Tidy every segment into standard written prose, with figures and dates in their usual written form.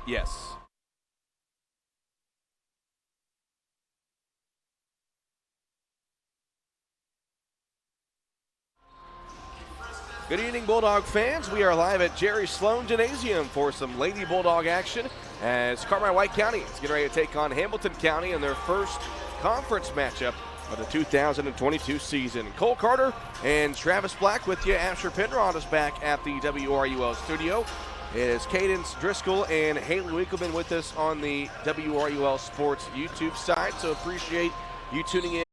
Yes. Good evening, Bulldog fans. We are live at Jerry Sloan Gymnasium for some Lady Bulldog action as Carmi White County is getting ready to take on Hamilton County in their first conference matchup of the 2022 season. Cole Carter and Travis Black with you. Asher Penrod is back at the WRUL studio. It is Cadence Driscoll and Haley Winkleman with us on the WRUL Sports YouTube side, so appreciate you tuning in.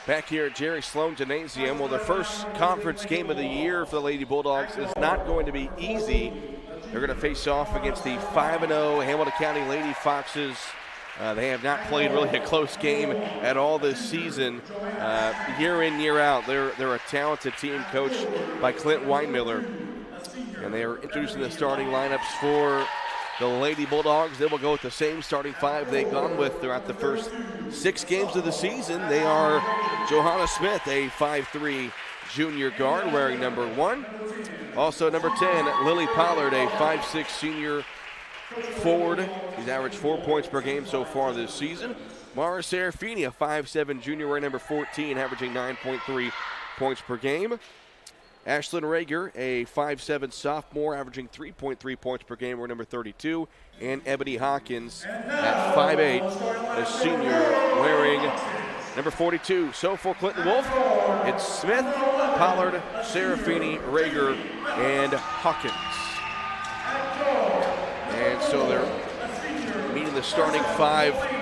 Back here at Jerry Sloan Gymnasium, well, the first conference game of the year for the Lady Bulldogs is not going to be easy. They're going to face off against the 5-0 Hamilton County Lady Foxes. They have not played really a close game at all this season. Year in, year out, they're a talented team coached by Clint Weinmiller. And they are introducing the starting lineups for the Lady Bulldogs. They will go with the same starting five they've gone with throughout the first 6 games of the season. They are Johanna Smith, a 5'3" junior guard wearing number 1. Also number 10, Lily Pollard, a 5'6" senior forward. She's averaged 4 points per game so far this season. Mara Serafini, a 5'7" junior wearing number 14, averaging 9.3 points per game. Ashlyn Rager, a 5'7" sophomore, averaging 3.3 points per game, wearing number 32. And Ebony Hawkins at 5'8", a senior, wearing number 42. So for Clinton Wolf, it's Smith, Pollard, Serafini, Rager, and Hawkins. And so they're meeting the starting 5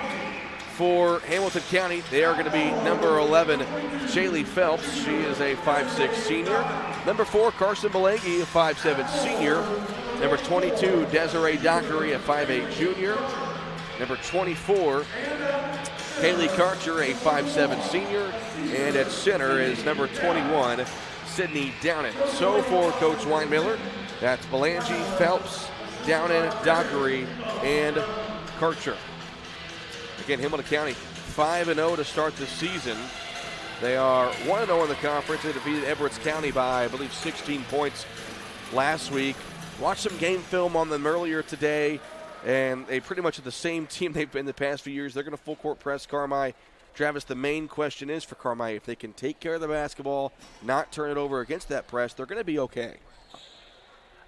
for Hamilton County. They are going to be number 11, Shaylee Phelps. She is a 5'6" senior. Number 4, Carson Belangi, a 5'7" senior. Number 22, Desiree Dockery, a 5'8" junior. Number 24, Kaylee Karcher, a 5'7" senior. And at center is number 21, Sydney Downen. So for Coach Weinmiller, that's Belangi, Phelps, Downen, Dockery, and Karcher. Again, Hamilton County 5-0 to start the season. They are 1-0 in the conference. They defeated Edwards County by, I believe, 16 points last week. Watched some game film on them earlier today, and they pretty much are the same team they've been the past few years. They're going to full court press Carmi. Travis, the main question is for Carmi, if they can take care of the basketball, not turn it over against that press, they're going to be okay.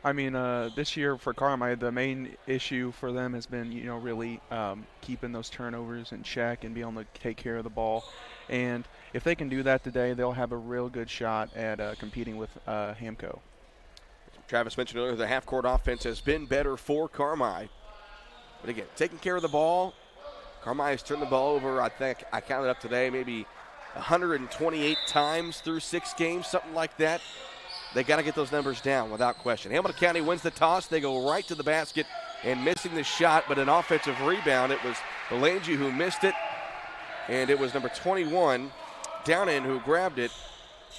I mean, this year for Carmi, the main issue for them has been, really keeping those turnovers in check and being able to take care of the ball. And if they can do that today, they'll have a real good shot at competing with Hamco. Travis mentioned earlier the half-court offense has been better for Carmi. But again, taking care of the ball, Carmi has turned the ball over, I think, I counted up today, maybe 128 times through 6 games, something like that. They got to get those numbers down without question. Hamilton County wins the toss. They go right to the basket and missing the shot, but an offensive rebound. It was Belangi who missed it, and it was number 21, Downen, who grabbed it.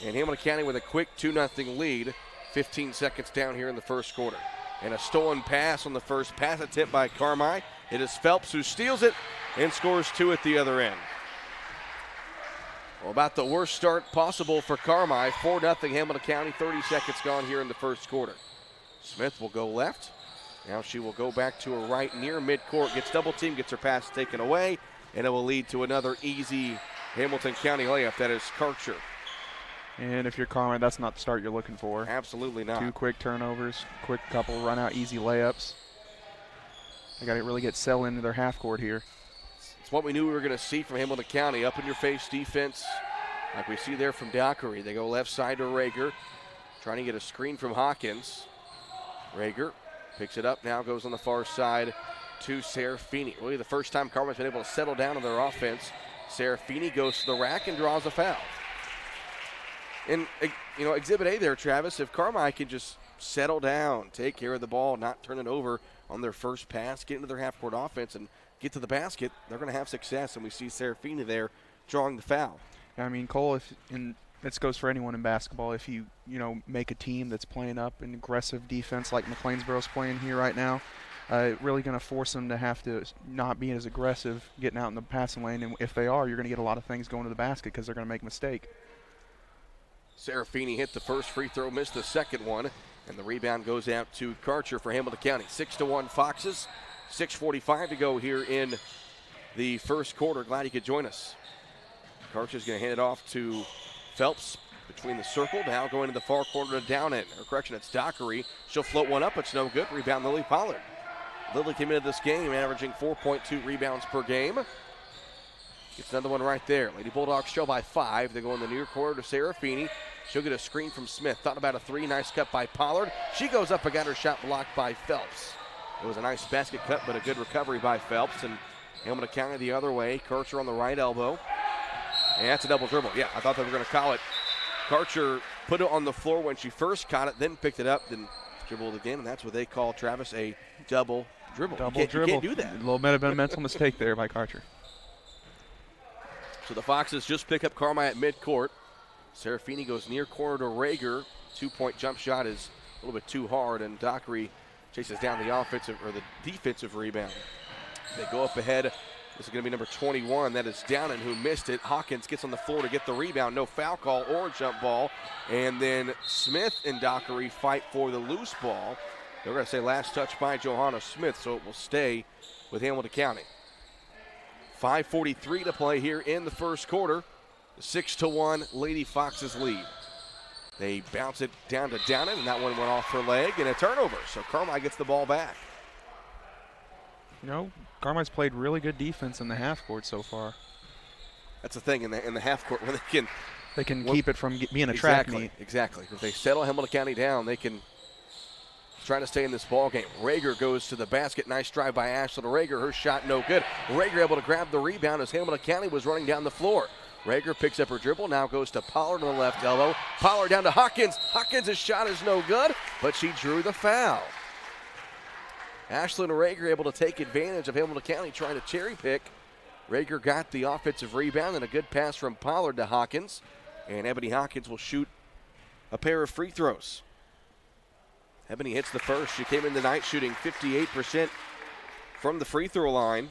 And Hamilton County with a quick 2-0 lead, 15 seconds down here in the first quarter. And a stolen pass on the first pass attempt by Carmi. It is Phelps who steals it and scores 2 at the other end. Well, about the worst start possible for Carmi. 4-0 Hamilton County, 30 seconds gone here in the first quarter. Smith will go left. Now she will go back to her right near midcourt, gets double teamed, gets her pass taken away, and it will lead to another easy Hamilton County layup. That is Karcher. And if you're Carmi, that's not the start you're looking for. Absolutely not. 2 quick turnovers, quick couple run-out easy layups. They got to really get settled into their half court here. It's what we knew we were going to see from Hamilton County. Up in your face defense, like we see there from Dockery. They go left side to Rager, trying to get a screen from Hawkins. Rager picks it up, now goes on the far side to Serafini. Really the first time Carmi's been able to settle down on their offense. Serafini goes to the rack and draws a foul. And, you know, Exhibit A there, Travis, if Carmi can just settle down, take care of the ball, not turn it over on their first pass, get into their half-court offense and get to the basket, they're going to have success. And we see Serafini there drawing the foul. I mean, Cole, this goes for anyone in basketball. If you make a team that's playing up an aggressive defense like McLeansboro's playing here right now, really going to force them to have to not be as aggressive getting out in the passing lane. And if they are, you're going to get a lot of things going to the basket because they're going to make a mistake. Serafini hit the first free throw, missed the second one, and the rebound goes out to Karcher for Hamilton County. 6-1 Foxes. 6:45 to go here in the first quarter. Glad you could join us. Karcher's going to hand it off to Phelps between the circle. Now going to the far corner to Downen. Or correction, it's Dockery. She'll float one up. It's no good. Rebound Lily Pollard. Lily came into this game averaging 4.2 rebounds per game. Gets another one right there. Lady Bulldogs trail by 5. They go in the near corner to Serafini. She'll get a screen from Smith. Thought about a 3. Nice cut by Pollard. She goes up and got her shot blocked by Phelps. It was a nice basket cut, but a good recovery by Phelps. And Hamilton County the other way. Karcher on the right elbow. And that's a double dribble. Yeah, I thought they were going to call it. Karcher put it on the floor when she first caught it, then picked it up, then dribbled again. And that's what they call, Travis, a double dribble. Double dribble. You can't do that. A little bit of a mental mistake there by Karcher. So the Foxes just pick up Carmi at midcourt. Serafini goes near corner to Rager. 2-point jump shot is a little bit too hard, and Dockery chases down the offensive or the defensive rebound. They go up ahead. This is going to be number 21. That is Downen, who missed it. Hawkins gets on the floor to get the rebound. No foul call or jump ball. And then Smith and Dockery fight for the loose ball. They're going to say last touch by Johanna Smith, so it will stay with Hamilton County. 5:43 to play here in the first quarter. 6-1 Lady Foxes lead. They bounce it down to Downen, and that one went off her leg, and a turnover. So Carmi gets the ball back. You know, Carmi's played really good defense in the half court so far. That's the thing in the half court when they can keep it from being a track meet. Exactly. If they settle Hamilton County down, they can try to stay in this ball game. Rager goes to the basket. Nice drive by Ashlyn Rager. Her shot no good. Rager able to grab the rebound as Hamilton County was running down the floor. Rager picks up her dribble, now goes to Pollard on the left elbow. Pollard down to Hawkins. Hawkins' shot is no good, but she drew the foul. Ashlyn Rager able to take advantage of Hamilton County trying to cherry pick. Rager got the offensive rebound and a good pass from Pollard to Hawkins. And Ebony Hawkins will shoot a pair of free throws. Ebony hits the first. She came in tonight shooting 58% from the free throw line.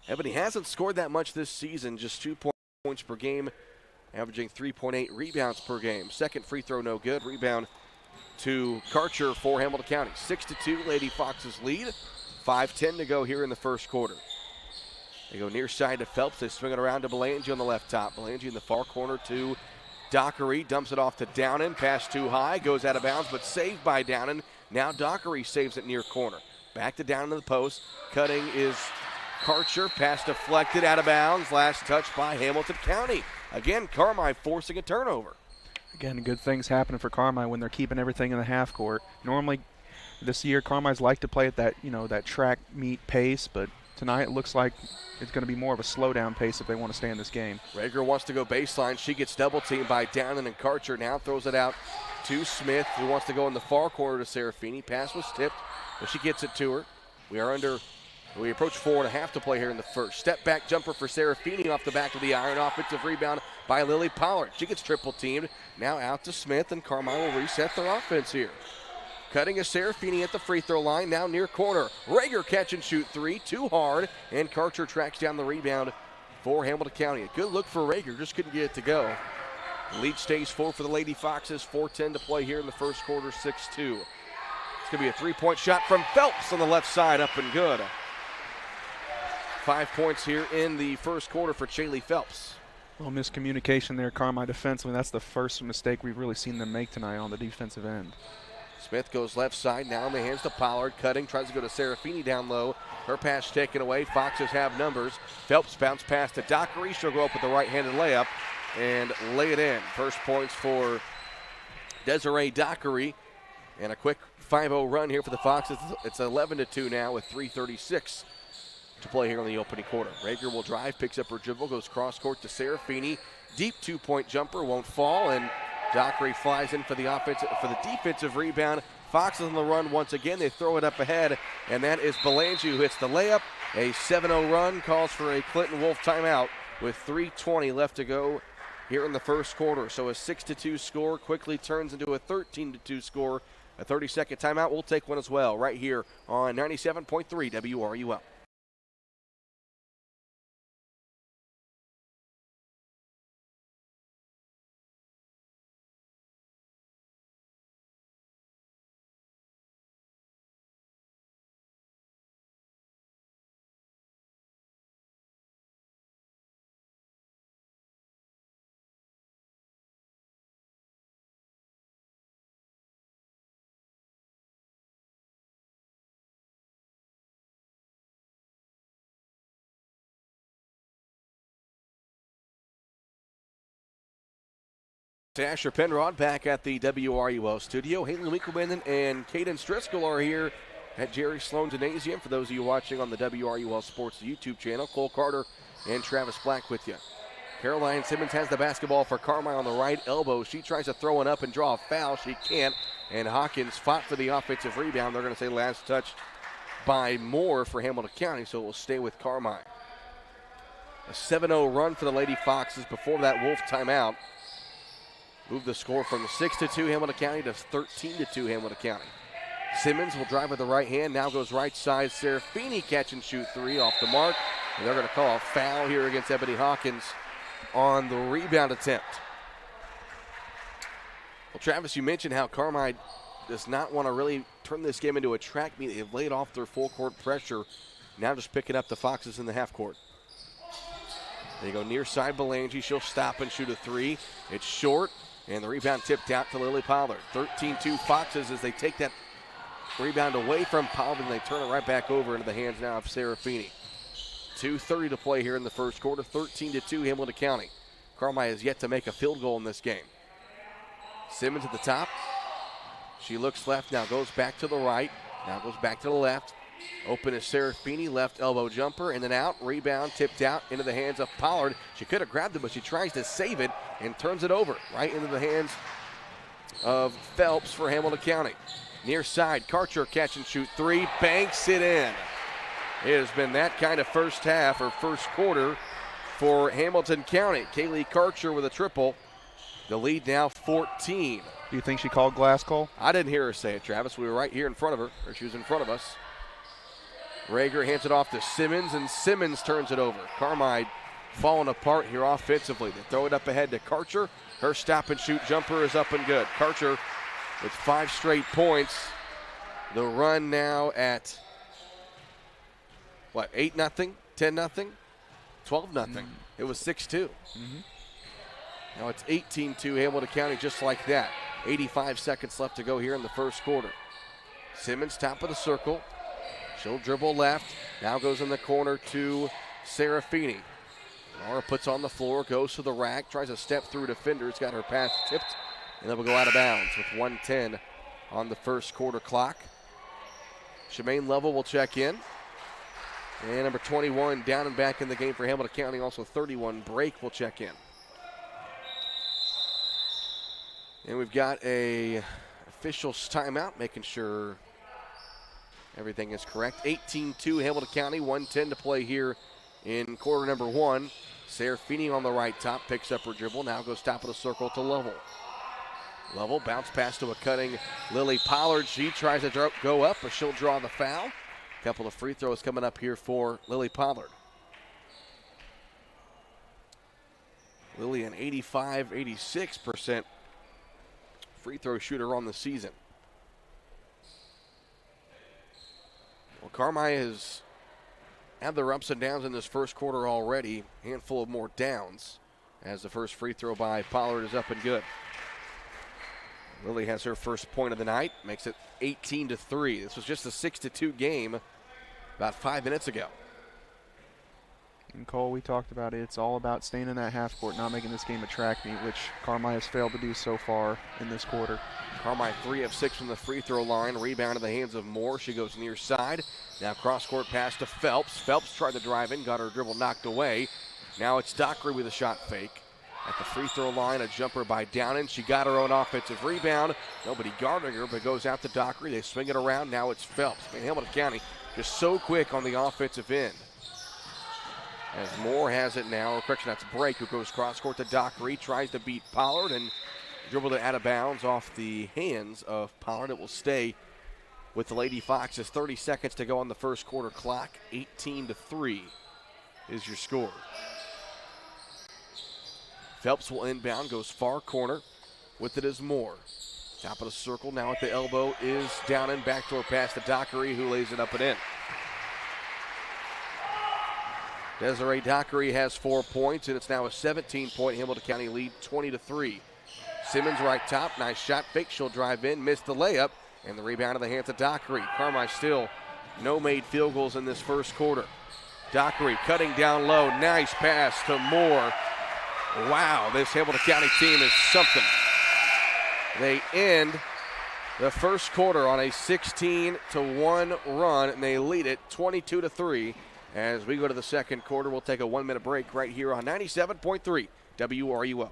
Ebony hasn't scored that much this season, just 2 points per game, averaging 3.8 rebounds per game. Second free throw no good. Rebound to Karcher for Hamilton County. 6-2 Lady Foxes lead. 5:10 to go here in the first quarter. They go near side to Phelps. They swing it around to Belangi on the left top. Belangi in the far corner to Dockery. Dumps it off to Downen. Pass too high. Goes out of bounds, but saved by Downen. Now Dockery saves it near corner. Back to Downen to the post. Cutting is Karcher. Pass deflected out of bounds. Last touch by Hamilton County. Again, Carmi forcing a turnover. Again, good things happening for Carmi when they're keeping everything in the half court. Normally, this year, Carmi's like to play at that, that track meet pace, but tonight it looks like it's going to be more of a slow-down pace if they want to stay in this game. Rager wants to go baseline. She gets double-teamed by Downen and Karcher. Now throws it out to Smith, who wants to go in the far corner to Serafini. Pass was tipped, but she gets it to her. We approach 4.5 to play here in the first. Step back jumper for Serafini off the back of the iron. Offensive rebound by Lily Pollard. She gets triple teamed. Now out to Smith, and Carmi will reset their offense here. Cutting is Serafini at the free throw line, now near corner. Rager catch and shoot three, too hard, and Karcher tracks down the rebound for Hamilton County. A good look for Rager, just couldn't get it to go. Lead stays 4 for the Lady Foxes, 4:10 to play here in the first quarter, 6-2. It's going to be a three-point shot from Phelps on the left side, up and good. 5 points here in the first quarter for Chaley Phelps. Well, miscommunication there, Carmi defensively. That's the first mistake we've really seen them make tonight on the defensive end. Smith goes left side, now in the hands to Pollard. Cutting, tries to go to Serafini down low. Her pass taken away. Foxes have numbers. Phelps bounce pass to Dockery. She'll go up with a right-handed layup and lay it in. First points for Desiree Dockery. And a quick 5-0 run here for the Foxes. It's 11-2 now with 3:36 to play here in the opening quarter. Rager will drive, picks up her dribble, goes cross court to Serafini. Deep two-point jumper, won't fall, and Dockery flies in for the defensive rebound. Foxes on the run once again. They throw it up ahead, and that is Belanger who hits the layup. A 7-0 run calls for a Clinton Wolf timeout with 3:20 left to go here in the first quarter. So a 6-2 score quickly turns into a 13-2 score. A 30-second timeout. We'll take one as well right here on 97.3 WRUL. Asher Penrod back at the WRUL studio. Haley Winkelman and Caden Striscoll are here at Jerry Sloan Gymnasium. For those of you watching on the WRUL Sports YouTube channel, Cole Carter and Travis Black with you. Caroline Simmons has the basketball for Carmi on the right elbow. She tries to throw it up and draw a foul. She can't. And Hawkins fought for the offensive rebound. They're going to say last touch by Moore for Hamilton County, so it will stay with Carmi. A 7-0 run for the Lady Foxes before that Wolf timeout. Move the score from 6-2 Hamilton County to 13-2 Hamilton County. Simmons will drive with the right hand. Now goes right side. Serafini catch and shoot three off the mark. And they're going to call a foul here against Ebony Hawkins on the rebound attempt. Well, Travis, you mentioned how Carmi does not want to really turn this game into a track meet. They've laid off their full court pressure. Now just picking up the Foxes in the half court. They go near side Belanger. She'll stop and shoot a three. It's short. And the rebound tipped out to Lily Pollard. 13-2 Foxes as they take that rebound away from Pollard and they turn it right back over into the hands now of Serafini. 2:30 to play here in the first quarter. 13-2 Hamilton County. Carmi has yet to make a field goal in this game. Simmons at the top. She looks left, now goes back to the right. Now goes back to the left. Open is Serafini, left elbow jumper, and then out. Rebound tipped out into the hands of Pollard. She could have grabbed it, but she tries to save it and turns it over right into the hands of Phelps for Hamilton County. Near side, Karcher catch and shoot three, banks it in. It has been that kind of first half or first quarter for Hamilton County. Kaylee Karcher with a triple. The lead now 14. Do you think she called glass, Cole? I didn't hear her say it, Travis. We were right here in front of her, or she was in front of us. Rager hands it off to Simmons, and Simmons turns it over. Carmi falling apart here offensively. They throw it up ahead to Karcher. Her stop and shoot jumper is up and good. Karcher with 5 straight points. The run now at, 8-0, 10-0, 12-0. It was 6-2. Now it's 18-2 Hamilton County just like that. 85 seconds left to go here in the first quarter. Simmons top of the circle. She'll dribble left. Now goes in the corner to Serafini. Laura puts on the floor, goes to the rack, tries to step through defenders, got her pass tipped, and then will go out of bounds with 1:10 on the first quarter clock. Shemaine Lovell will check in. And number 21 down and back in the game for Hamilton County, also 31 Brake will check in. And we've got a officials timeout, making sure everything is correct. 18-2 Hamilton County, 1:10 to play here in quarter number one. Serafini on the right top, picks up her dribble, now goes top of the circle to Lovell. Level, bounce pass to a cutting Lily Pollard. She tries to go up, but she'll draw the foul. A couple of free throws coming up here for Lily Pollard. Lily an 85-86% free throw shooter on the season. Well, Carmi has had their ups and downs in this first quarter already. Handful of more downs as the first free throw by Pollard is up and good. Lily has her first point of the night, makes it 18-3. This was just a 6-2 game about 5 minutes ago. And Cole, we talked about it. It's all about staying in that half court, not making this game a track meet, which Carmi has failed to do so far in this quarter. Carmi 3 of 6 from the free throw line. Rebound in the hands of Moore. She goes near side. Now cross court pass to Phelps. Phelps tried to drive in, got her dribble knocked away. Now it's Dockery with a shot fake. At the free throw line, a jumper by Downen. She got her own offensive rebound. Nobody guarding her, but goes out to Dockery. They swing it around. Now it's Phelps. Man, Hamilton County just so quick on the offensive end. As Moore has it now, or correction, that's Brake who goes cross court to Dockery. Tries to beat Pollard and dribbled it out of bounds off the hands of Pollard. It will stay with the Lady Foxes. 30 seconds to go on the first quarter clock. 18-3 is your score. Phelps will inbound, goes far corner. With it is Moore. Top of the circle, now at the elbow is Downen. Backdoor pass to Dockery, who lays it up and in. Desiree Dockery has 4 points, and it's now a 17-point Hamilton County lead, 20-3. Simmons right top, nice shot fake. She'll drive in, missed the layup, and the rebound in the hands of Dockery. Carmi still no made field goals in this first quarter. Dockery cutting down low, nice pass to Moore. Wow, this Hamilton County team is something. They end the first quarter on a 16-1 run, and they lead it 22-3. As we go to the second quarter, we'll take a 1-minute break right here on 97.3 WRUO.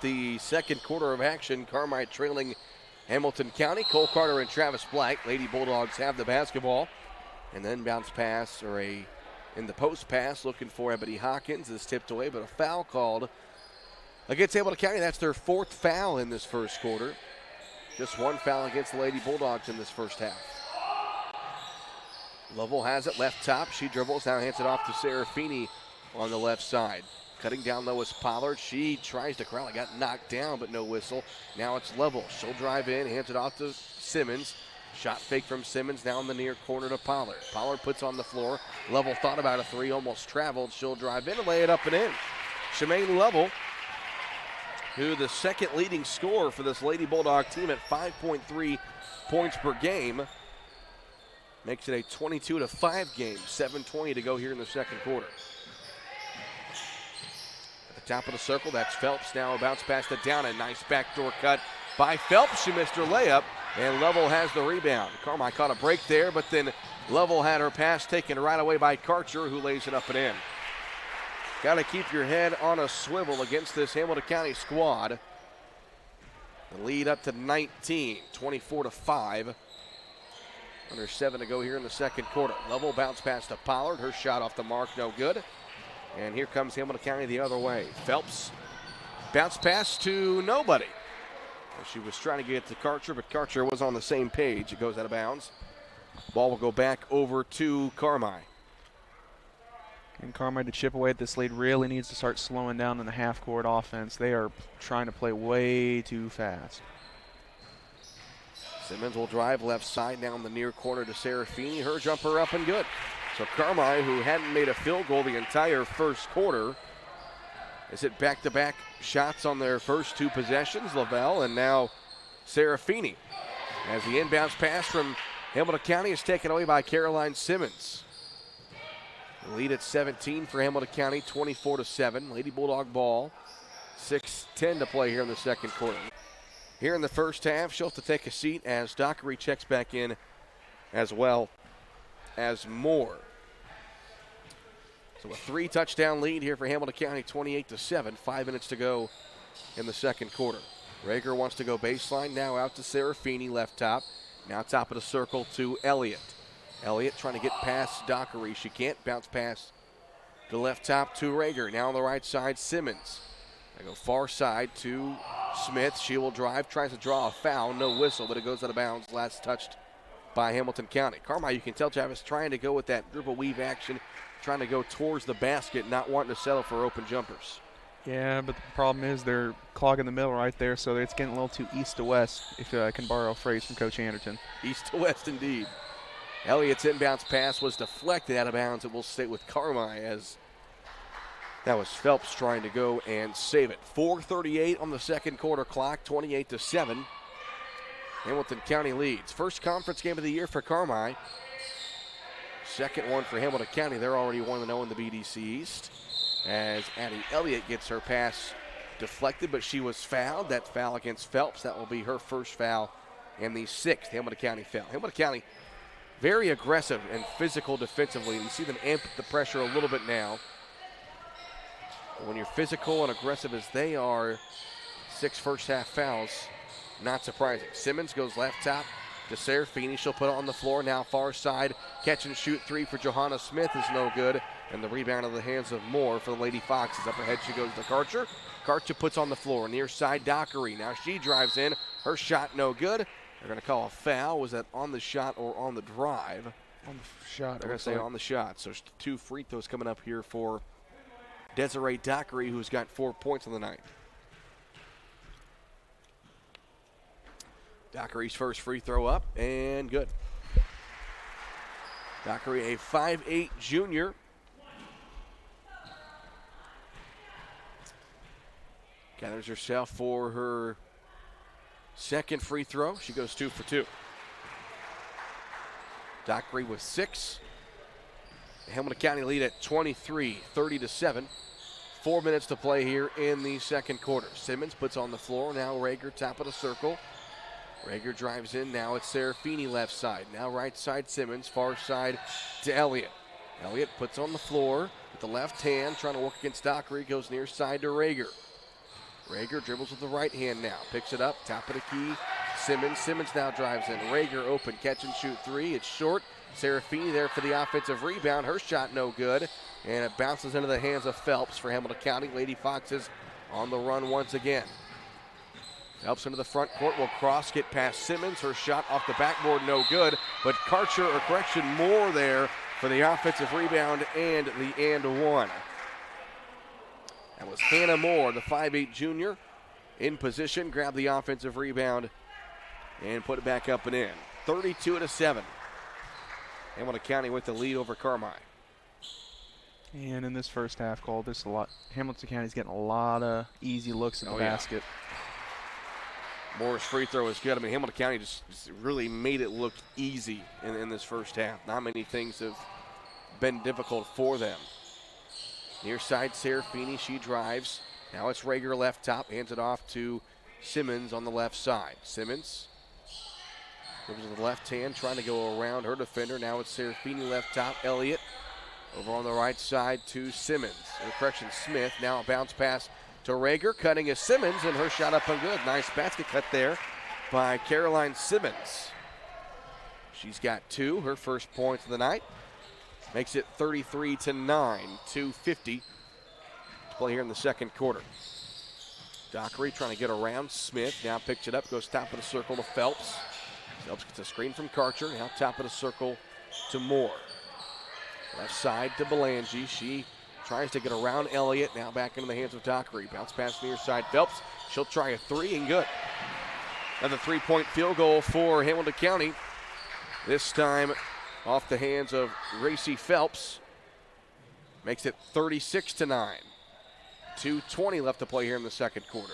The second quarter of action, Carmi trailing Hamilton County. Cole Carter and Travis Black. Lady Bulldogs have the basketball. And then bounce pass, or in the post pass, looking for Ebony Hawkins, is tipped away, but a foul called against Hamilton County. That's their 4th foul in this first quarter. Just 1 foul against the Lady Bulldogs in this first half. Lovell has it left top. She dribbles, now hands it off to Serafini on the left side. Cutting down low is Pollard. She tries to corral it, got knocked down, but no whistle. Now it's Lovell. She'll drive in, hands it off to Simmons. Shot fake from Simmons, now in the near corner to Pollard. Pollard puts on the floor. Lovell thought about a 3, almost traveled. She'll drive in and lay it up and in. Shemaine Lovell, who the second leading scorer for this Lady Bulldog team at 5.3 points per game, makes it a 22-5 game. 7:20 to go here in the second quarter. Top of the circle, that's Phelps. Now a bounce pass to Downen. Nice backdoor cut by Phelps. She missed her layup, and Lovell has the rebound. Carmi caught a break there, but then Lovell had her pass taken right away by Karcher, who lays it up and in. Got to keep your head on a swivel against this Hamilton County squad. The lead up to 19, 24-5. Under 7 to go here in the second quarter. Lovell bounce pass to Pollard. Her shot off the mark, no good. And here comes Hamilton County the other way. Phelps, bounce pass to nobody. She was trying to get it to Karcher, but Karcher was on the same page. It goes out of bounds. Ball will go back over to Carmi. And Carmi to chip away at this lead really needs to start slowing down in the half-court offense. They are trying to play way too fast. Simmons will drive left side down the near corner to Serafini. Her jumper up and good. So Carmi, who hadn't made a field goal the entire first quarter, has hit back-to-back shots on their first two possessions. Lavelle and now Serafini. As the inbounds pass from Hamilton County is taken away by Caroline Simmons. The lead at 17 for Hamilton County, 24-7. Lady Bulldog ball. 6:10 to play here in the second quarter. Here in the first half, she'll have to take a seat as Dockery checks back in as well as Moore. So a 3-touchdown lead here for Hamilton County, 28-7. 5 minutes to go in the second quarter. Rager wants to go baseline, now out to Serafini, left top. Now top of the circle to Elliott. Elliott trying to get past Dockery. She can't. Bounce pass to left top to Rager. Now on the right side, Simmons. They go far side to Smith. She will drive, tries to draw a foul. No whistle, but it goes out of bounds. Last touched by Hamilton County. Carmi, you can tell Travis trying to go with that dribble weave action, trying to go towards the basket, not wanting to settle for open jumpers. Yeah, but the problem is they're clogging the middle right there, so it's getting a little too east to west, if I can borrow a phrase from Coach Anderton. East to west, indeed. Elliott's inbounds pass was deflected out of bounds. It will stay with Carmi as that was Phelps trying to go and save it. 4:38 on the second quarter clock, 28-7. Hamilton County leads. First conference game of the year for Carmi. Second one for Hamilton County. They're already 1-0 in the BDC East. As Addie Elliott gets her pass deflected, but she was fouled. That foul against Phelps. That will be her first foul and the sixth Hamilton County foul. Hamilton County very aggressive and physical defensively. You see them amp the pressure a little bit now. But when you're physical and aggressive as they are, 6 first half fouls, not surprising. Simmons goes left top to Serafini. She'll put it on the floor. Now far side. Catch and shoot three for Johanna Smith is no good. And the rebound of the hands of Moore for the Lady Foxes. Up ahead she goes to Karcher. Karcher puts on the floor. Near side Dockery. Now she drives in. Her shot no good. They're going to call a foul. Was that on the shot or on the drive? On the shot. They're going to say on the shot. So 2 free throws coming up here for Desiree Dockery, who's got 4 points on the night. Dockery's first free throw up and good. Dockery, a 5'8 junior. Gathers herself for her second free throw. She goes 2 for 2. Dockery with 6. The Hamilton County lead at 23, 30-7. 4 minutes to play here in the second quarter. Simmons puts on the floor. Now Rager, top of the circle. Rager drives in. Now it's Serafini left side. Now right side Simmons. Far side to Elliott. Elliott puts on the floor with the left hand. Trying to work against Dockery. Goes near side to Rager. Rager dribbles with the right hand now. Picks it up. Top of the key. Simmons. Simmons now drives in. Rager open. Catch and shoot three. It's short. Serafini there for the offensive rebound. Her shot no good. And it bounces into the hands of Phelps for Hamilton County. Lady Foxes on the run once again. Phelps into the front court, will cross, get past Simmons. Her shot off the backboard, no good. But Karcher, or correction, Moore there for the offensive rebound and the and one. That was Hannah Moore, the 5'8 junior, in position, grabbed the offensive rebound and put it back up and in. 32-7. Hamilton County with the lead over Carmi. And in this first half, Cole, there's a lot. Hamilton County's getting a lot of easy looks at the basket. Moore's free throw is good. I mean, Hamilton County just really made it look easy in this first half. Not many things have been difficult for them. Near side, Serafini, she drives. Now it's Rager left top, hands it off to Simmons on the left side. Simmons goes with the left hand, trying to go around her defender. Now it's Serafini left top, Elliott over on the right side to Simmons. Or correction, Smith. Now a bounce pass to Rager, cutting is Simmons, and her shot up and good. Nice basket cut there by Caroline Simmons. She's got 2, her first points of the night. Makes it 33-9, 2:50 to play here in the second quarter. Dockery trying to get around Smith, now picks it up, goes top of the circle to Phelps. Phelps gets a screen from Karcher. Now top of the circle to Moore. Left side to Belangi. She tries to get around Elliott. Now back into the hands of Dockery. Bounce pass near side. Phelps. She'll try a three and good. Another 3-point field goal for Hamilton County. This time off the hands of Gracie Phelps. Makes it 36-9. 2:20 left to play here in the second quarter.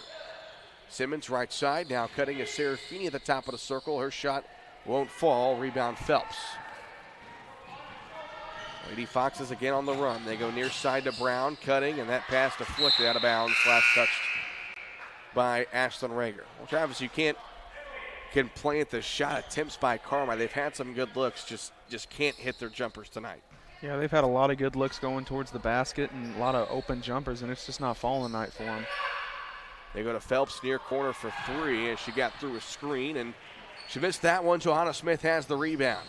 Simmons right side. Now cutting is Serafini at the top of the circle. Her shot won't fall. Rebound Phelps. Lady Foxes again on the run. They go near side to Brown, cutting, and that pass deflected out of bounds. Last touched by Ashlyn Rager. Well, Travis, you can't plant the shot attempts by Carmi. They've had some good looks, just can't hit their jumpers tonight. Yeah, they've had a lot of good looks going towards the basket and a lot of open jumpers, and it's just not falling tonight for them. They go to Phelps near corner for three as she got through a screen, and she missed that one. Johanna Smith has the rebound.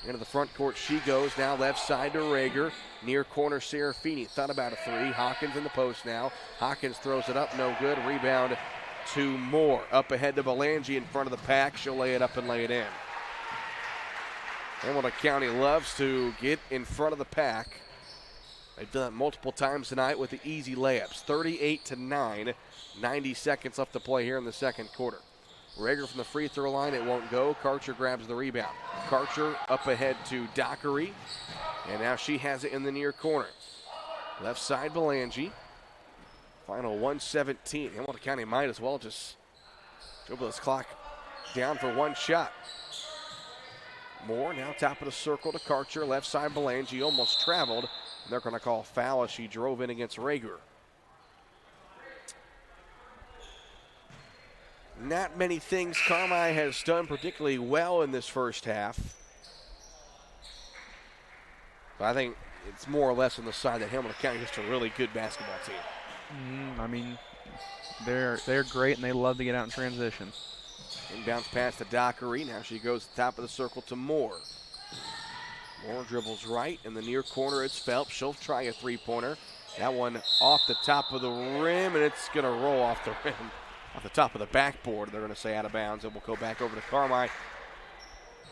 Into the front court she goes. Now left side to Rager. Near corner Serafini. Thought about a three. Hawkins in the post now. Hawkins throws it up. No good. Rebound to Moore. Up ahead to Belangi in front of the pack. She'll lay it up and lay it in. Hamilton County loves to get in front of the pack. They've done it multiple times tonight with the easy layups. 38-9. 90 seconds left to play here in the second quarter. Rager from the free throw line, it won't go. Karcher grabs the rebound. Karcher up ahead to Dockery, and now she has it in the near corner. Left side Belangi. Final 1:17. Hamilton County might as well just dribble this clock down for one shot. Moore now top of the circle to Karcher. Left side Belangi almost traveled. And they're going to call foul as she drove in against Rager. Not many things Carmi has done particularly well in this first half. But I think it's more or less on the side that Hamilton County is just a really good basketball team. I mean, they're great, and they love to get out in transition. Inbounds pass to Dockery. Now she goes to the top of the circle to Moore. Moore dribbles right. In the near corner, it's Phelps. She'll try a three-pointer. That one off the top of the rim, and it's going to roll off the rim. Off the top of the backboard, they're going to say out of bounds. It will go back over to Carmi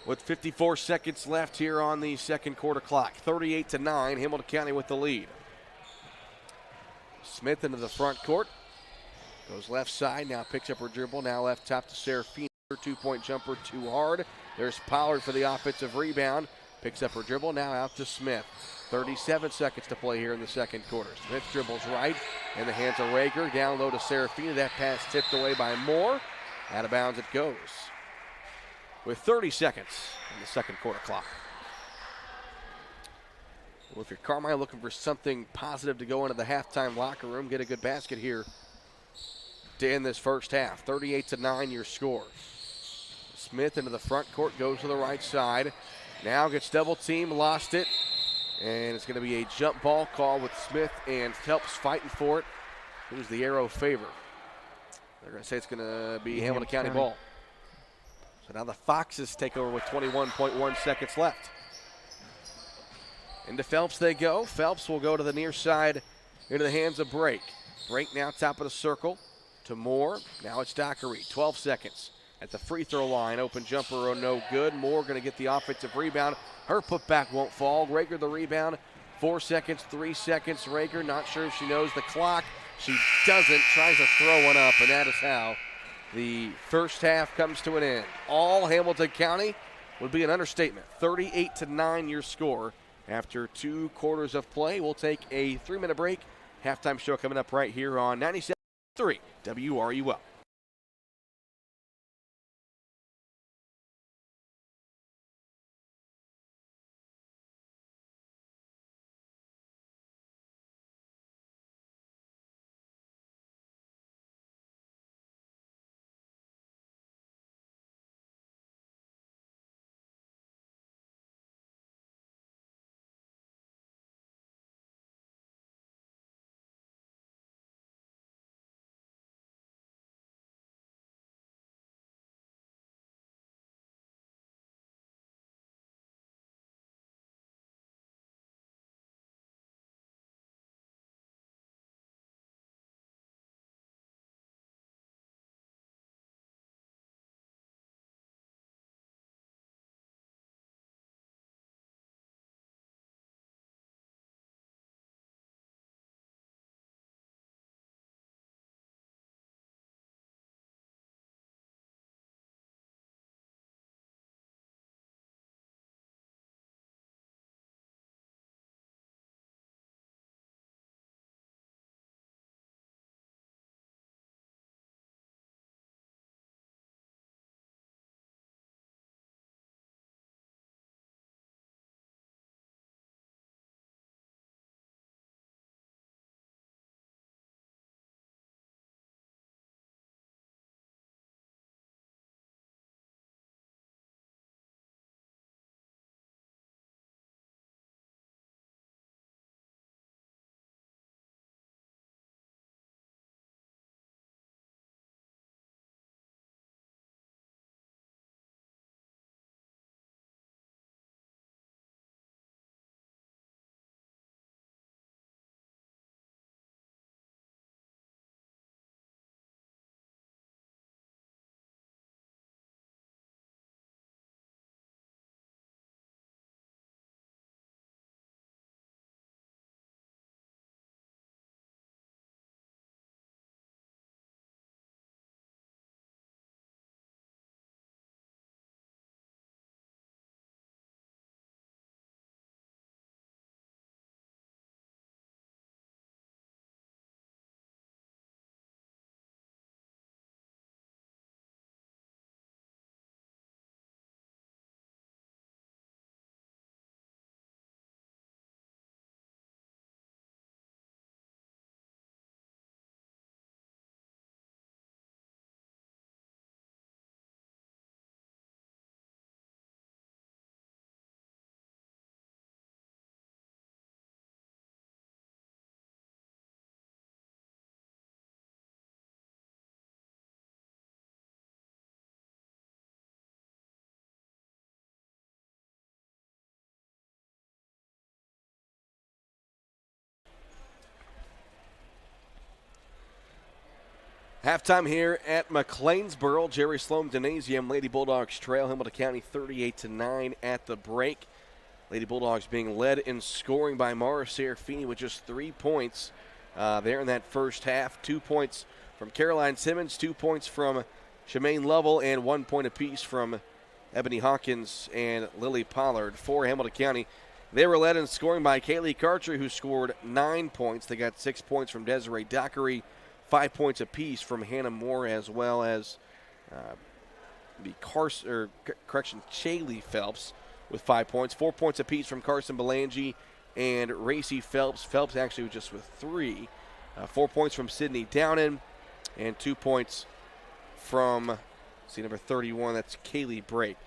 with 54 seconds left here on the second quarter clock. 38-9, Hamilton County with the lead. Smith into the front court. Goes left side, now picks up her dribble. Now left top to Serafini. Her two-point jumper too hard. There's Pollard for the offensive rebound. Picks up her dribble, now out to Smith. 37 seconds to play here in the second quarter. Smith dribbles right in the hands of Rager. Down low to Serafini. That pass tipped away by Moore. Out of bounds it goes. With 30 seconds in the second quarter clock. Well, if you're Carmi looking for something positive to go into the halftime locker room, get a good basket here to end this first half. 38-9 your score. Smith into the front court, goes to the right side. Now gets double team, lost it. And it's going to be a jump ball call with Smith and Phelps fighting for it. Who's the arrow favor? They're going to say it's going to be Hamilton County ball. So now the Foxes take over with 21.1 seconds left. Into Phelps they go. Phelps will go to the near side into the hands of Brake. Brake now top of the circle to Moore. Now it's Dockery. 12 seconds at the free throw line. Open jumper, no good. Moore going to get the offensive rebound. Her putback won't fall. Rager the rebound. 4 seconds, 3 seconds. Rager not sure if she knows the clock. She doesn't. Tries to throw one up, and that is how the first half comes to an end. All Hamilton County would be an understatement. 38-9 your score after 2 quarters of play. We'll take a 3-minute break. Halftime show coming up right here on 97.3 WRUL. Halftime here at McLeansboro, Jerry Sloan Gymnasium. Lady Bulldogs trail Hamilton County 38-9 at the break. Lady Bulldogs being led in scoring by Mara Serafini with just 3 points there in that first half. 2 points from Caroline Simmons, 2 points from Shemaine Lovell, and 1 point apiece from Ebony Hawkins and Lily Pollard for Hamilton County. They were led in scoring by Kaylee Karcher, who scored 9 points. They got 6 points from Desiree Dockery, 5 points apiece from Hannah Moore, as well as Shaylee Phelps with 5 points. 4 points apiece from Carson Belangi and Racy Phelps. Phelps actually was just with 3. 4 points from Sydney Downen and 2 points from, number 31, that's Kaylee Brake.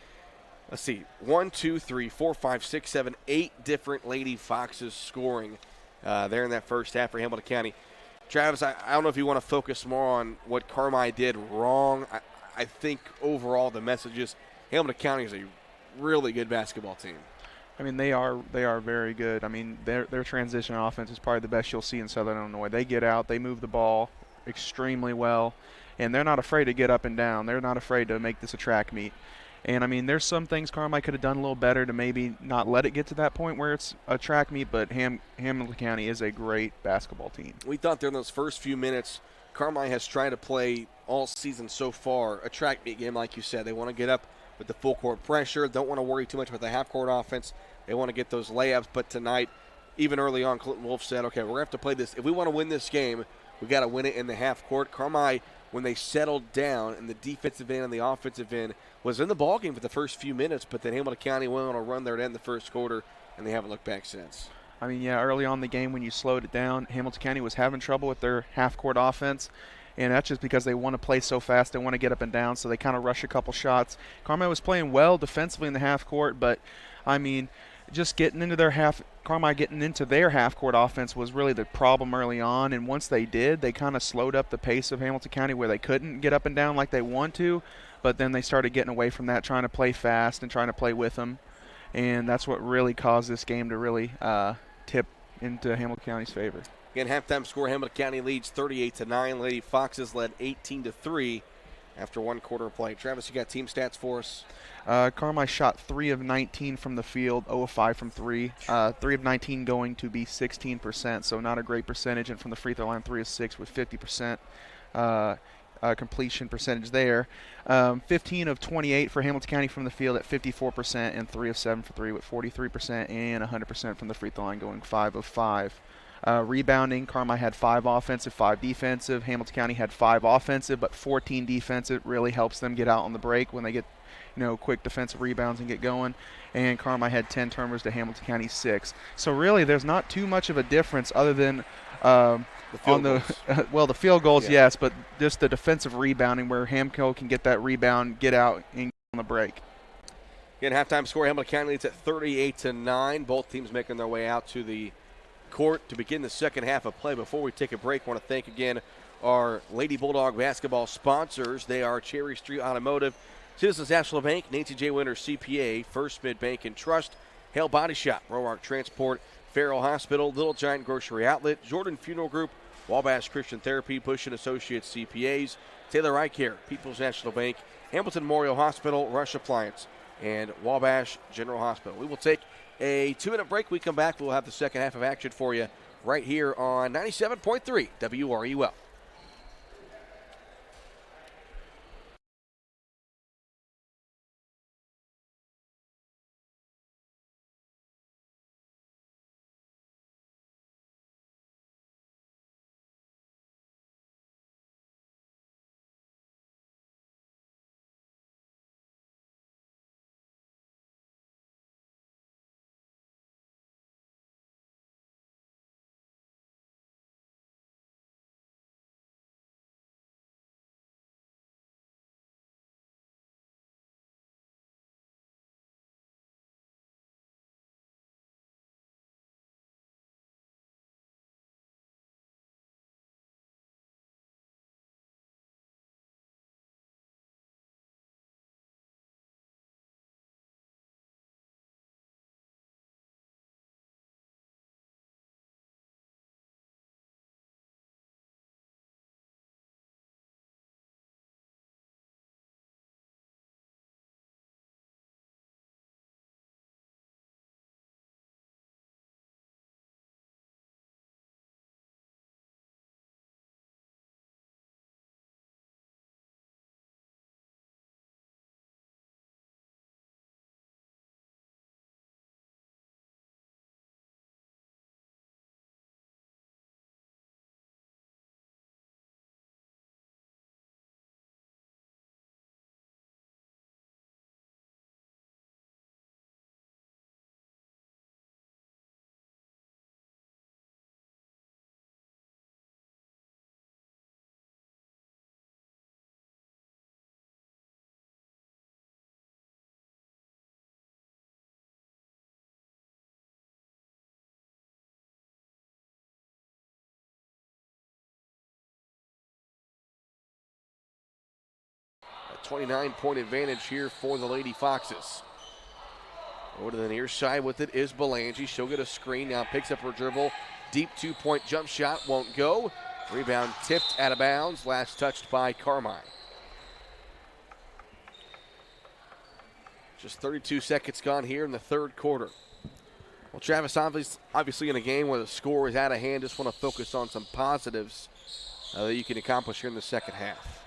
Let's see, 1, 2, 3, 4, 5, 6, 7, 8 different Lady Foxes scoring there in that first half for Hamilton County. Travis, I don't know if you want to focus more on what Carmi did wrong. I think overall the message is Hamilton County is a really good basketball team. I mean, they are very good. I mean, their transition offense is probably the best you'll see in Southern Illinois. They get out, they move the ball extremely well, and they're not afraid to get up and down. They're not afraid to make this a track meet. And, I mean, there's some things Carmi could have done a little better to maybe not let it get to that point where it's a track meet, but Hamilton County is a great basketball team. We thought there in those first few minutes, Carmi has tried to play all season so far a track meet game, like you said. They want to get up with the full court pressure, don't want to worry too much about the half-court offense. They want to get those layups, but tonight, even early on, Clinton Wolf said, okay, we're going to have to play this. If we want to win this game, we've got to win it in the half-court. Carmi, when they settled down in the defensive end and the offensive end, was in the ballgame for the first few minutes, but then Hamilton County went on a run there to end the first quarter, and they haven't looked back since. I mean, yeah, early on in the game when you slowed it down, Hamilton County was having trouble with their half-court offense, and that's just because they want to play so fast, they want to get up and down, so they kind of rush a couple shots. Carmi was playing well defensively in the half-court, but, I mean, just getting into Carmi getting into their half-court offense was really the problem early on, and once they did, they kind of slowed up the pace of Hamilton County where they couldn't get up and down like they want to, but then they started getting away from that, trying to play fast and trying to play with them, and that's what really caused this game to really tip into Hamilton County's favor. Again, halftime score, Hamilton County leads 38-9. Lady Foxes led 18-3 after one quarter of play. Travis, you got team stats for us? Carmi shot 3 of 19 from the field, 0 of 5 from 3. 3 of 19 going to be 16%, so not a great percentage. And from the free throw line, 3 of 6 with 50% completion percentage there. 15 of 28 for Hamilton County from the field at 54%, and 3 of 7 for 3 with 43%, and 100% from the free throw line going 5 of 5. Rebounding, Carmi had 5 offensive, 5 defensive. Hamilton County had 5 offensive, but 14 defensive. Really helps them get out on the break when they get, quick defensive rebounds and get going. And Carmi had 10 turnovers to Hamilton County 6. So really, there's not too much of a difference other than the field goals, yes, but just the defensive rebounding where Hamco can get that rebound, get out, and get on the break. Again, halftime score, Hamilton County leads at 38-9. Both teams making their way out to the court to begin the second half of play. Before we take a break, I want to thank again our Lady Bulldog basketball sponsors. They are Cherry Street Automotive, Citizens National Bank, Nancy J. Winter CPA, First Mid Bank and Trust, Hale Body Shop, Roark Transport, Farrell Hospital, Little Giant Grocery Outlet, Jordan Funeral Group, Wabash Christian Therapy, Bush & Associates CPAs, Taylor Eye Care, People's National Bank, Hamilton Memorial Hospital, Rush Appliance, and Wabash General Hospital. We will take a 2-minute break. We come back, we'll have the second half of action for you right here on 97.3 WRUL. 29-point advantage here for the Lady Foxes. Over to the near side with it is Belangi. She'll get a screen, now picks up her dribble. Deep two-point jump shot won't go. Rebound tipped out of bounds, last touched by Carmi. Just 32 seconds gone here in the third quarter. Well, Travis, obviously in a game where the score is out of hand, just want to focus on some positives that you can accomplish here in the second half.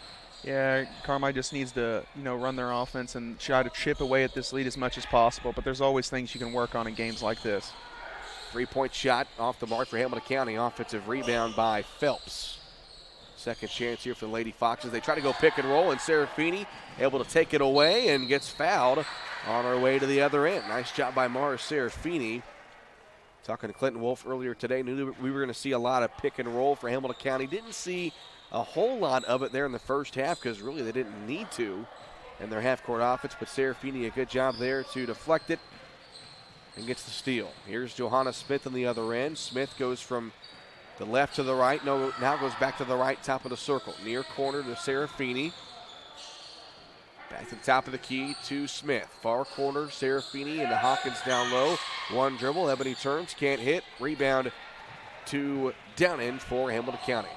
Yeah, Carmi just needs to, run their offense and try to chip away at this lead as much as possible, but there's always things you can work on in games like this. Three-point shot off the mark for Hamilton County. Offensive rebound by Phelps. Second chance here for the Lady Foxes. They try to go pick and roll, and Serafini able to take it away and gets fouled on her way to the other end. Nice job by Mara Serafini. Talking to Clinton Wolf earlier today, knew we were going to see a lot of pick and roll for Hamilton County. Didn't see a whole lot of it there in the first half because really they didn't need to in their half-court offense, but Serafini a good job there to deflect it and gets the steal. Here's Johanna Smith on the other end. Smith goes from the left to the right. No, now goes back to the right, top of the circle. Near corner to Serafini. Back to the top of the key to Smith. Far corner, Serafini into Hawkins down low. One dribble, Ebony turns, can't hit. Rebound to down end for Hamilton County.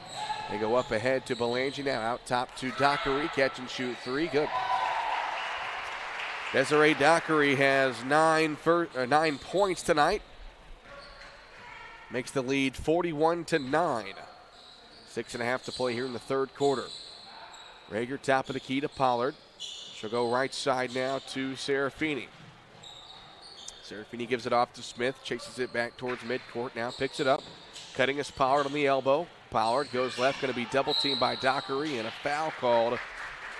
They go up ahead to Belangi now, out top to Dockery. Catch and shoot three, good. Desiree Dockery has 9 points tonight. Makes the lead 41-9. 6.5 to play here in the third quarter. Rager top of the key to Pollard. She'll go right side now to Serafini. Serafini gives it off to Smith, chases it back towards midcourt, now picks it up. Cutting is Pollard on the elbow. Pollard goes left, going to be double teamed by Dockery, and a foul called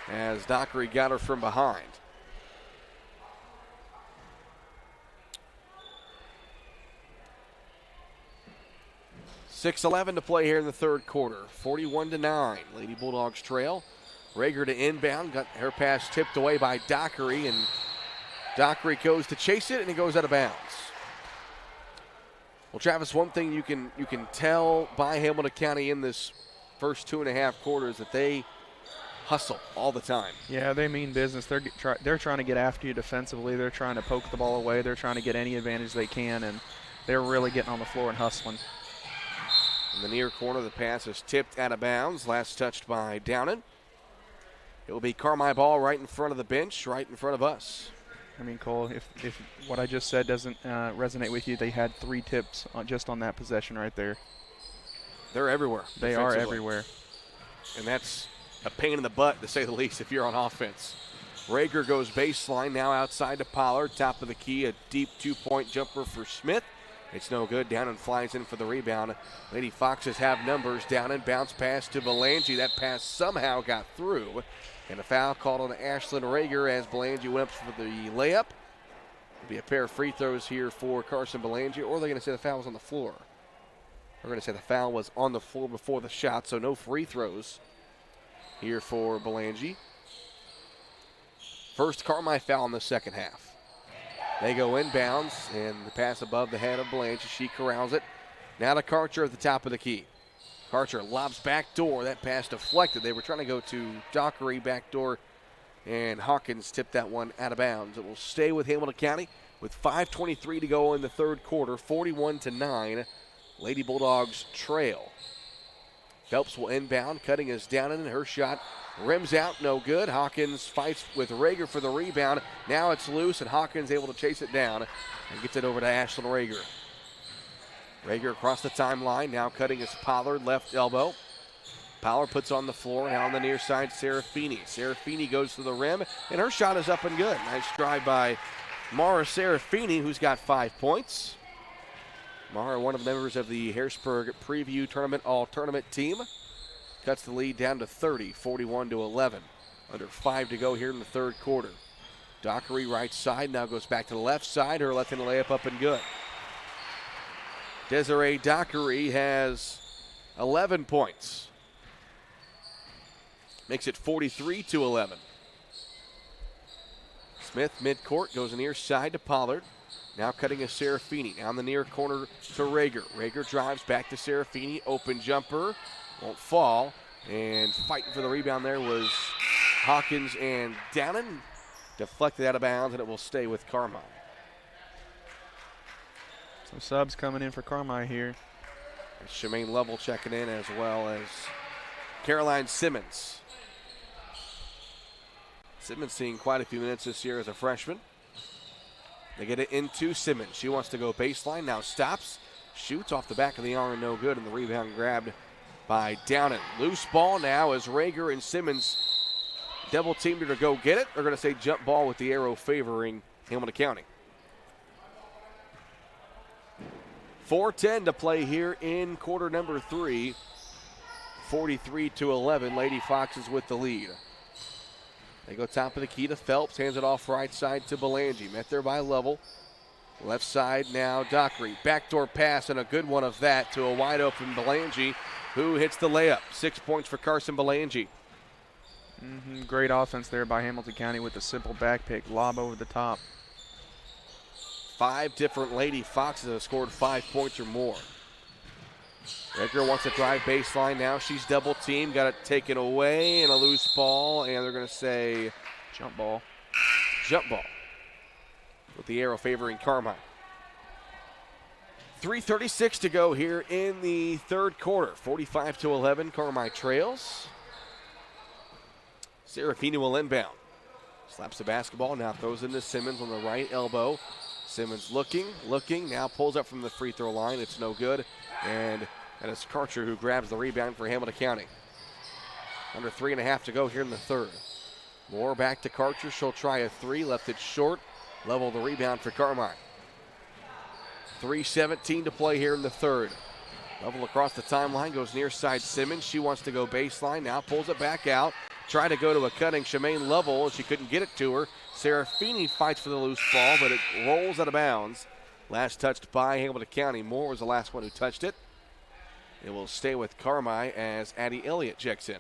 as Dockery got her from behind. .6:11 to play here in the third quarter. 41-9. Lady Bulldogs trail. Rager to inbound. Got her pass tipped away by Dockery, and Dockery goes to chase it, and it goes out of bounds. Well, Travis, one thing you can tell by Hamilton County in this first 2.5 quarters that they hustle all the time. Yeah, they mean business. They're trying to get after you defensively. They're trying to poke the ball away. They're trying to get any advantage they can, and they're really getting on the floor and hustling. In the near corner, the pass is tipped out of bounds. Last touched by Downen. It will be Carmi ball right in front of the bench, right in front of us. I mean, Cole, if what I just said doesn't resonate with you, they had 3 tips just on that possession right there. They're everywhere. They are everywhere. And that's a pain in the butt, to say the least, if you're on offense. Rager goes baseline, now outside to Pollard. Top of the key, a deep 2-point jumper for Smith. It's no good. Downen flies in for the rebound. Lady Foxes have numbers. Downen bounce pass to Belangi. That pass somehow got through. And a foul called on Ashlyn Rager as Belangi went up for the layup. It'll be a pair of free throws here for Carson Belangi, or they're going to say the foul was on the floor. We're going to say the foul was on the floor before the shot, so no free throws here for Belangi. First Carmi foul in the second half. They go inbounds, and the pass above the head of Belangi. She corrals it. Now to Karcher at the top of the key. Karcher lobs back door. That pass deflected. They were trying to go to Dockery back door, and Hawkins tipped that one out of bounds. It will stay with Hamilton County with 5:23 to go in the third quarter. 41-9. Lady Bulldogs trail. Phelps will inbound. Cutting is down, and her shot rims out, no good. Hawkins fights with Rager for the rebound. Now it's loose, and Hawkins able to chase it down and gets it over to Ashlyn Rager. Rager across the timeline. Now cutting is Pollard, left elbow. Pollard puts on the floor. Now on the near side, Serafini. Serafini goes to the rim, and her shot is up and good. Nice drive by Mara Serafini, who's got 5 points. Mara, one of the members of the Harrisburg Preview Tournament All-Tournament team. Cuts the lead down to 30, 41-11. Under 5 to go here in the third quarter. Dockery right side, now goes back to the left side. Her left-handed layup up and good. Desiree Dockery has 11 points. Makes it 43-11. Smith midcourt, goes near side to Pollard. Now cutting is Serafini. Down the near corner to Rager. Rager drives back to Serafini. Open jumper. Won't fall. And fighting for the rebound there was Hawkins and Downen. Deflected out of bounds, and it will stay with Carmi. Some subs coming in for Carmi here. Shemaine Lovell checking in, as well as Caroline Simmons. Simmons seeing quite a few minutes this year as a freshman. They get it into Simmons. She wants to go baseline, now stops, shoots off the back of the arm, no good, and the rebound grabbed by Downen. Loose ball now as Rager and Simmons double teamed her to go get it. They're going to say jump ball with the arrow favoring Hamilton County. 4:10 to play here in quarter number 3. 43-11. Lady Foxes with the lead. They go top of the key to Phelps. Hands it off right side to Belangi. Met there by Lovell. Left side now Dockery. Backdoor pass and a good one of that to a wide open Belangi, who hits the layup. 6 points for Carson Belangi. Great offense there by Hamilton County with the simple back pick. Lob over the top. 5 different Lady Foxes have scored 5 points or more. Edgar wants to drive baseline now. She's double teamed, got it taken away, and a loose ball, and they're going to say jump ball. Jump ball with the arrow favoring Carmi. 3:36 to go here in the third quarter. 45-11, Carmi trails. Serafini will inbound. Slaps the basketball, now throws into Simmons on the right elbow. Simmons looking, now pulls up from the free throw line. It's no good, and it's Karcher who grabs the rebound for Hamilton County. Under 3.5 to go here in the third. Moore back to Karcher. She'll try a 3, left it short. Level the rebound for Carmi. 3:17 to play here in the third. Level across the timeline, goes near side Simmons. She wants to go baseline, now pulls it back out. Try to go to a cutting Shemaine Lovell, and she couldn't get it to her. Serafini fights for the loose ball, but it rolls out of bounds. Last touched by Hamilton County. Moore was the last one who touched it. It will stay with Carmi as Addie Elliott checks in.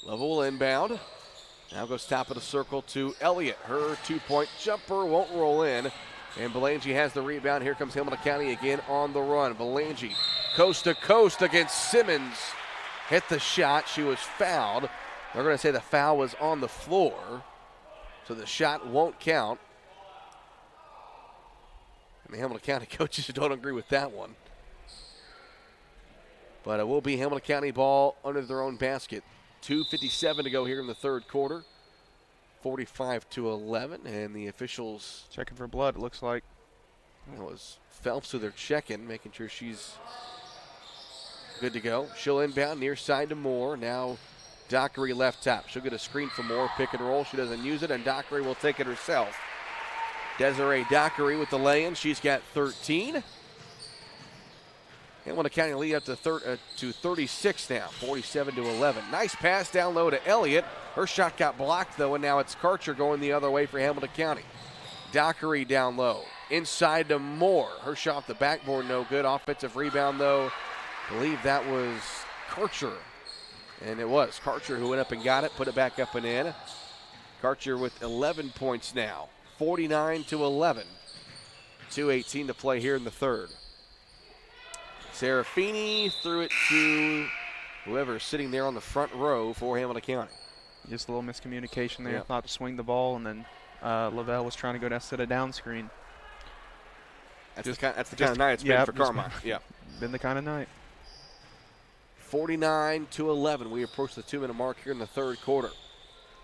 Lovell will inbound. Now goes top of the circle to Elliott. Her 2-point jumper won't roll in. And Belangi has the rebound. Here comes Hamilton County again on the run. Belangi coast to coast against Simmons. Hit the shot. She was fouled. They're going to say the foul was on the floor, so the shot won't count. And the Hamilton County coaches don't agree with that one. But it will be Hamilton County ball under their own basket. 2:57 to go here in the third quarter. 45-11, and the officials checking for blood, it looks like. It was Phelps who they're checking, making sure she's good to go. She'll inbound near side to Moore. Now Dockery left top. She'll get a screen for Moore, pick and roll. She doesn't use it, and Dockery will take it herself. Desiree Dockery with the lay-in. She's got 13. Hamilton County lead up to 36 now, 47-11. Nice pass down low to Elliott. Her shot got blocked, though, and now it's Karcher going the other way for Hamilton County. Dockery down low. Inside to Moore. Her shot off the backboard, no good. Offensive rebound, though. I believe that was Karcher. And it was Karcher who went up and got it, put it back up and in. Karcher with 11 points now, 49-11. 2:18 to play here in the third. Serafini threw it to whoever's sitting there on the front row for Hamilton County. Just a little miscommunication there. Yep. Thought to swing the ball, and then Lavelle was trying to go down, set a down screen. That's the kind of night it's been for Carmi. Yeah, been the kind of night. 49-11. We approach the 2-minute mark here in the third quarter.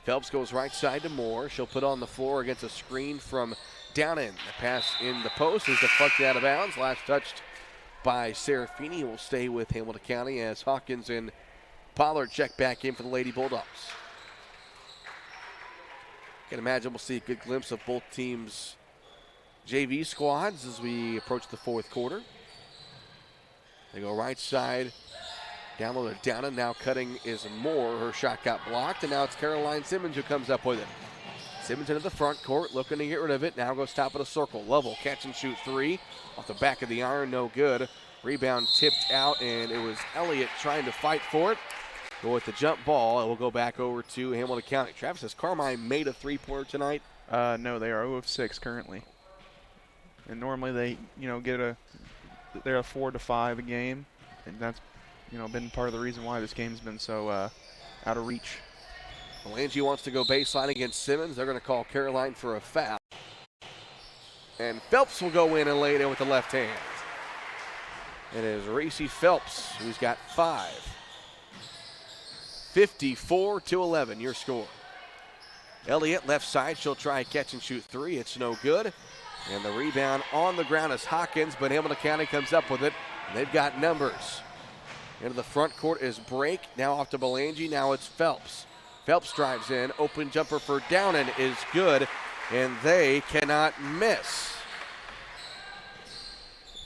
Phelps goes right side to Moore. She'll put on the floor against a screen from Downen. The pass in the post is deflected out of bounds. Last touched by Serafini. Will stay with Hamilton County as Hawkins and Pollard check back in for the Lady Bulldogs. Can imagine we'll see a good glimpse of both teams' JV squads as we approach the fourth quarter. They go right side, down low to Downen. Now cutting is Moore. Her shot got blocked, and now it's Caroline Simmons who comes up with it. Simmons into the front court, looking to get rid of it. Now goes top of the circle. Lovell, catch and shoot 3. Off the back of the iron, no good. Rebound tipped out, and it was Elliott trying to fight for it. But with the jump ball, it will go back over to Hamilton County. Travis, has Carmi made a three-pointer tonight? No, they are 0 of 6 currently. And normally they, they're a 4 to 5 a game, and that's, been part of the reason why this game's been so out of reach. Melangi wants to go baseline against Simmons. They're going to call Caroline for a foul. And Phelps will go in and lay it in with the left hand. It is Racy Phelps who's got 5. 54-11, your score. Elliott left side. She'll try a catch and shoot 3. It's no good. And the rebound on the ground is Hawkins, but Hamilton County comes up with it. They've got numbers. Into the front court is Brake. Now off to Melangi. Now it's Phelps. Phelps drives in. Open jumper for Downen is good, and they cannot miss.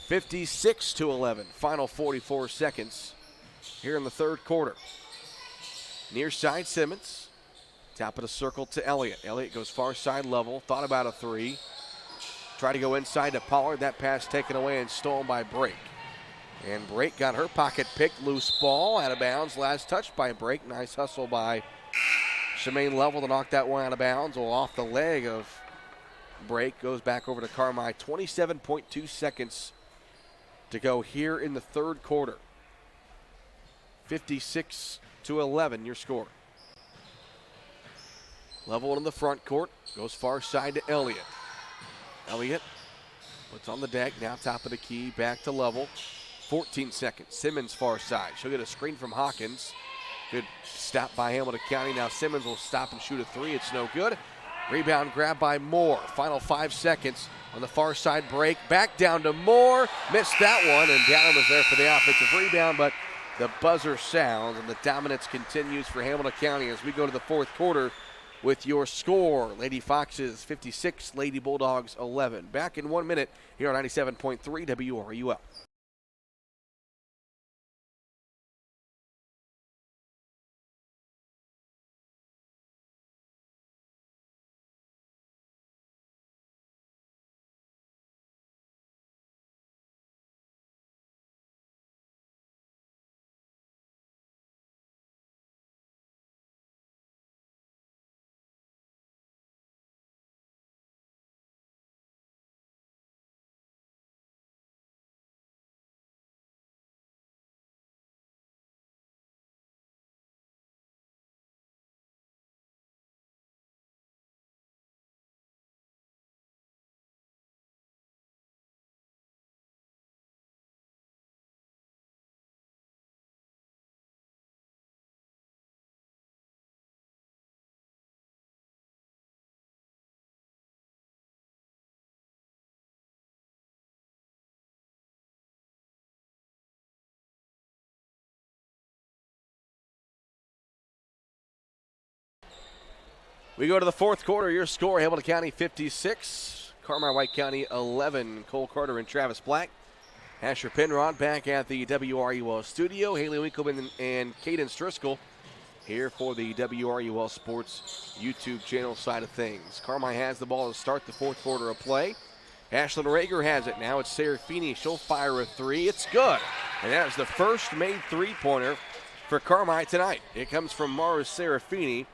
56-11. Final 44 seconds here in the third quarter. Near side Simmons. Top of the circle to Elliott. Elliott goes far side level. Thought about a 3. Tried to go inside to Pollard. That pass taken away and stolen by Brake. And Brake got her pocket picked. Loose ball out of bounds. Last touch by Brake. Nice hustle by Shemaine Level to knock that one out of bounds. Well, off the leg of Brake. Goes back over to Carmi. 27.2 seconds to go here in the third quarter. 56-11, your score. Level in the front court. Goes far side to Elliott. Elliott puts on the deck. Now top of the key. Back to Level. 14 seconds. Simmons far side. She'll get a screen from Hawkins. Good stop by Hamilton County. Now Simmons will stop and shoot a 3. It's no good. Rebound grab by Moore. Final 5 seconds on the far side break. Back down to Moore. Missed that one, and Downen was there for the offensive rebound, but the buzzer sounds, and the dominance continues for Hamilton County as we go to the fourth quarter with your score. Lady Foxes 56, Lady Bulldogs 11. Back in 1 minute here on 97.3 WRUL. We go to the fourth quarter. Your score, Hamilton County 56, Carmi White County 11. Cole Carter and Travis Black. Asher Penrod back at the WRUL studio. Haley Winkleman and Caden Driscoll here for the WRUL Sports YouTube channel side of things. Carmi has the ball to start the fourth quarter of play. Ashlyn Rager has it now. It's Serafini. She'll fire a 3. It's good. And that is the first made three-pointer for Carmi tonight. It comes from Mara Serafini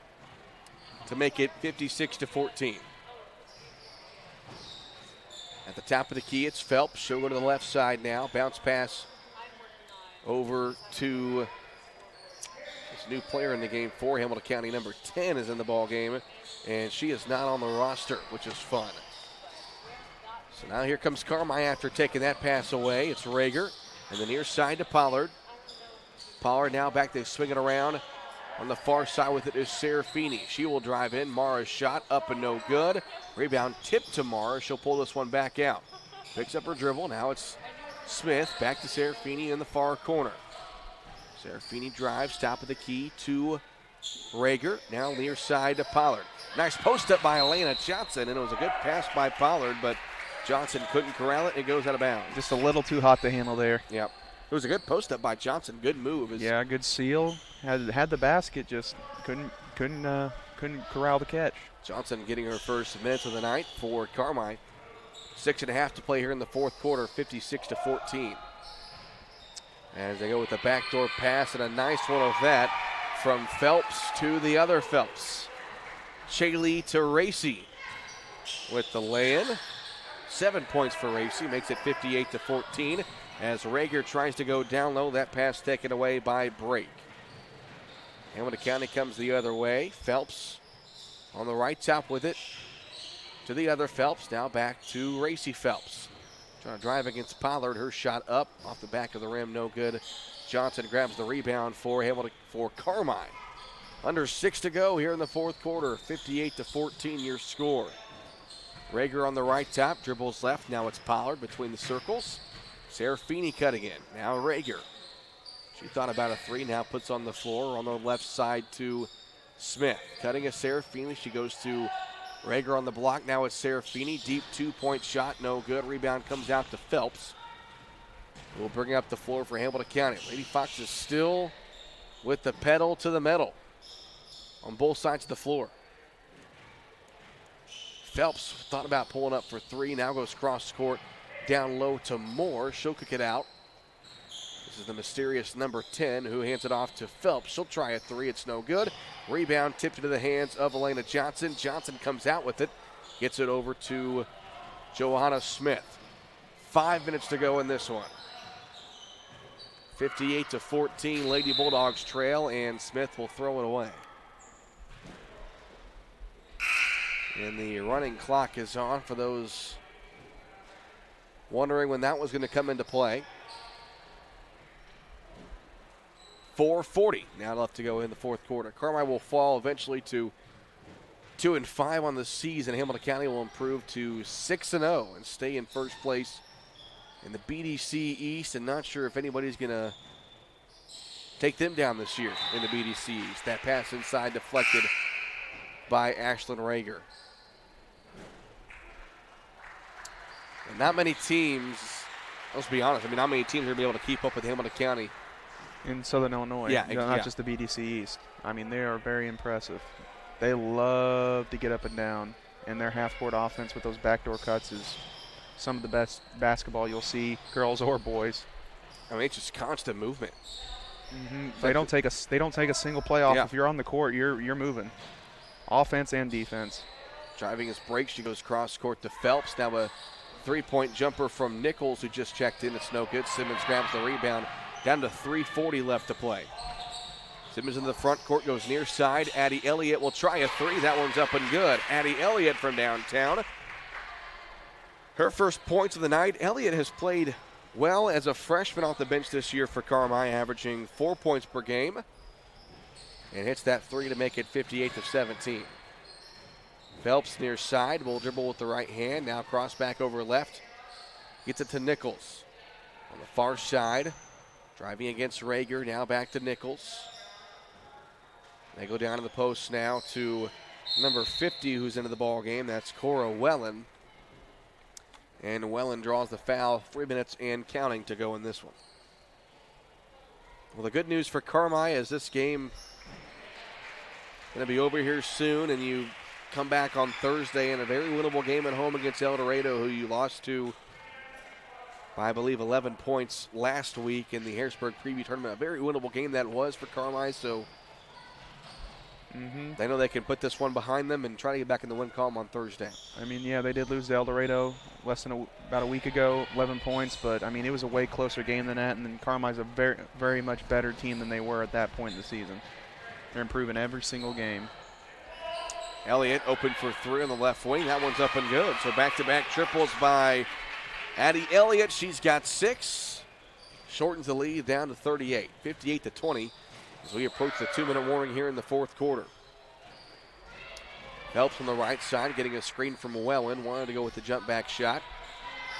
to make it 56-14. At the top of the key, it's Phelps. She'll go to the left side now. Bounce pass over to this new player in the game for Hamilton County. Number 10 is in the ball game, and she is not on the roster, which is fun. So now here comes Carmi after taking that pass away. It's Rager, and the near side to Pollard. Pollard now back to swing it around. On the far side with it is Serafini. She will drive in. Mara's shot up and no good. Rebound tipped to Mara. She'll pull this one back out. Picks up her dribble. Now it's Smith. Back to Serafini in the far corner. Serafini drives. Top of the key to Rager. Now near side to Pollard. Nice post up by Elena Johnson. And it was a good pass by Pollard, but Johnson couldn't corral it. It goes out of bounds. Just a little too hot to handle there. Yep. It was a good post up by Johnson. Good move. Yeah, good seal. Had the basket, just couldn't corral the catch. Johnson getting her first minutes of the night for Carmi. 6.5 to play here in the fourth quarter, 56-14. As they go with the backdoor pass, and a nice one of that from Phelps to the other Phelps. Chaley to Racy with the lay-in. 7 points for Racy, makes it 58-14. as Rager tries to go down low. That pass taken away by Brake. Hamilton County comes the other way. Phelps on the right top with it. To the other Phelps. Now back to Racy Phelps. Trying to drive against Pollard. Her shot up off the back of the rim. No good. Johnson grabs the rebound for Hamilton for Carmi. Under 6 to go here in the fourth quarter. 58-14 your score. Rager on the right top. Dribbles left. Now it's Pollard between the circles. Serafini cutting in. Now Rager. She thought about a three. Now puts on the floor on the left side to Smith. Cutting a Serafini. She goes to Rager on the block. Now it's Serafini. Deep 2-point shot. No good. Rebound comes out to Phelps. We'll bring up the floor for Hamilton County. Lady Fox is still with the pedal to the metal on both sides of the floor. Phelps thought about pulling up for three. Now goes cross court down low to Moore. She'll kick it out. This is the mysterious number 10 who hands it off to Phelps. She'll try a three. It's no good. Rebound tipped into the hands of Elena Johnson. Johnson comes out with it. Gets it over to Johanna Smith. 5 minutes to go in this one. 58-14, Lady Bulldogs trail, and Smith will throw it away. And the running clock is on for those wondering when that was going to come into play. 4:40 now left to go in the fourth quarter. Carmi will fall eventually to 2-5 on the season. Hamilton County will improve to 6-0 and stay in first place in the BDC East, and not sure if anybody's going to take them down this year in the BDC East. That pass inside deflected by Ashlyn Rager. And not many teams, let's be honest, not many teams are going to be able to keep up with Hamilton County. In Southern Illinois, not just the BDC East. They are very impressive. They love to get up and down, and their half-court offense with those backdoor cuts is some of the best basketball you'll see, girls or boys. It's just constant movement. Mm-hmm. They don't take a single play off. If you're on the court, you're moving, offense and defense. Driving his break, she goes cross court to Phelps. Now a three-point jumper from Nichols, who just checked in. It's no good. Simmons grabs the rebound. Down to 3:40 left to play. Simmons in the front court, goes near side. Addie Elliott will try a three. That one's up and good. Addie Elliott from downtown. Her first points of the night. Elliott has played well as a freshman off the bench this year for Carmi, averaging 4 points per game. And hits that three to make it 58-17. Phelps near side, will dribble with the right hand. Now cross back over left. Gets it to Nichols. On the far side, driving against Rager, now back to Nichols. They go down to the post now to number 50 who's into the ball game. That's Cora Wellen. And Wellen draws the foul. 3 minutes and counting to go in this one. Well, the good news for Carmi is this game going to be over here soon, and you come back on Thursday in a very winnable game at home against El Dorado, who you lost to by, I believe, 11 points last week in the Harrisburg Preview Tournament. A very winnable game that was for Carmi, so they know they can put this one behind them and try to get back in the win column on Thursday. They did lose to El Dorado about a week ago, 11 points, but, it was a way closer game than that, and then Carmi's a very, very much better team than they were at that point in the season. They're improving every single game. Elliott open for three on the left wing. That one's up and good. So back-to-back triples by Addie Elliott. She's got 6. Shortens the lead down to 38. 58-20 as we approach the 2-minute warning here in the fourth quarter. Phelps on the right side, getting a screen from Wellen. Wanted to go with the jump back shot.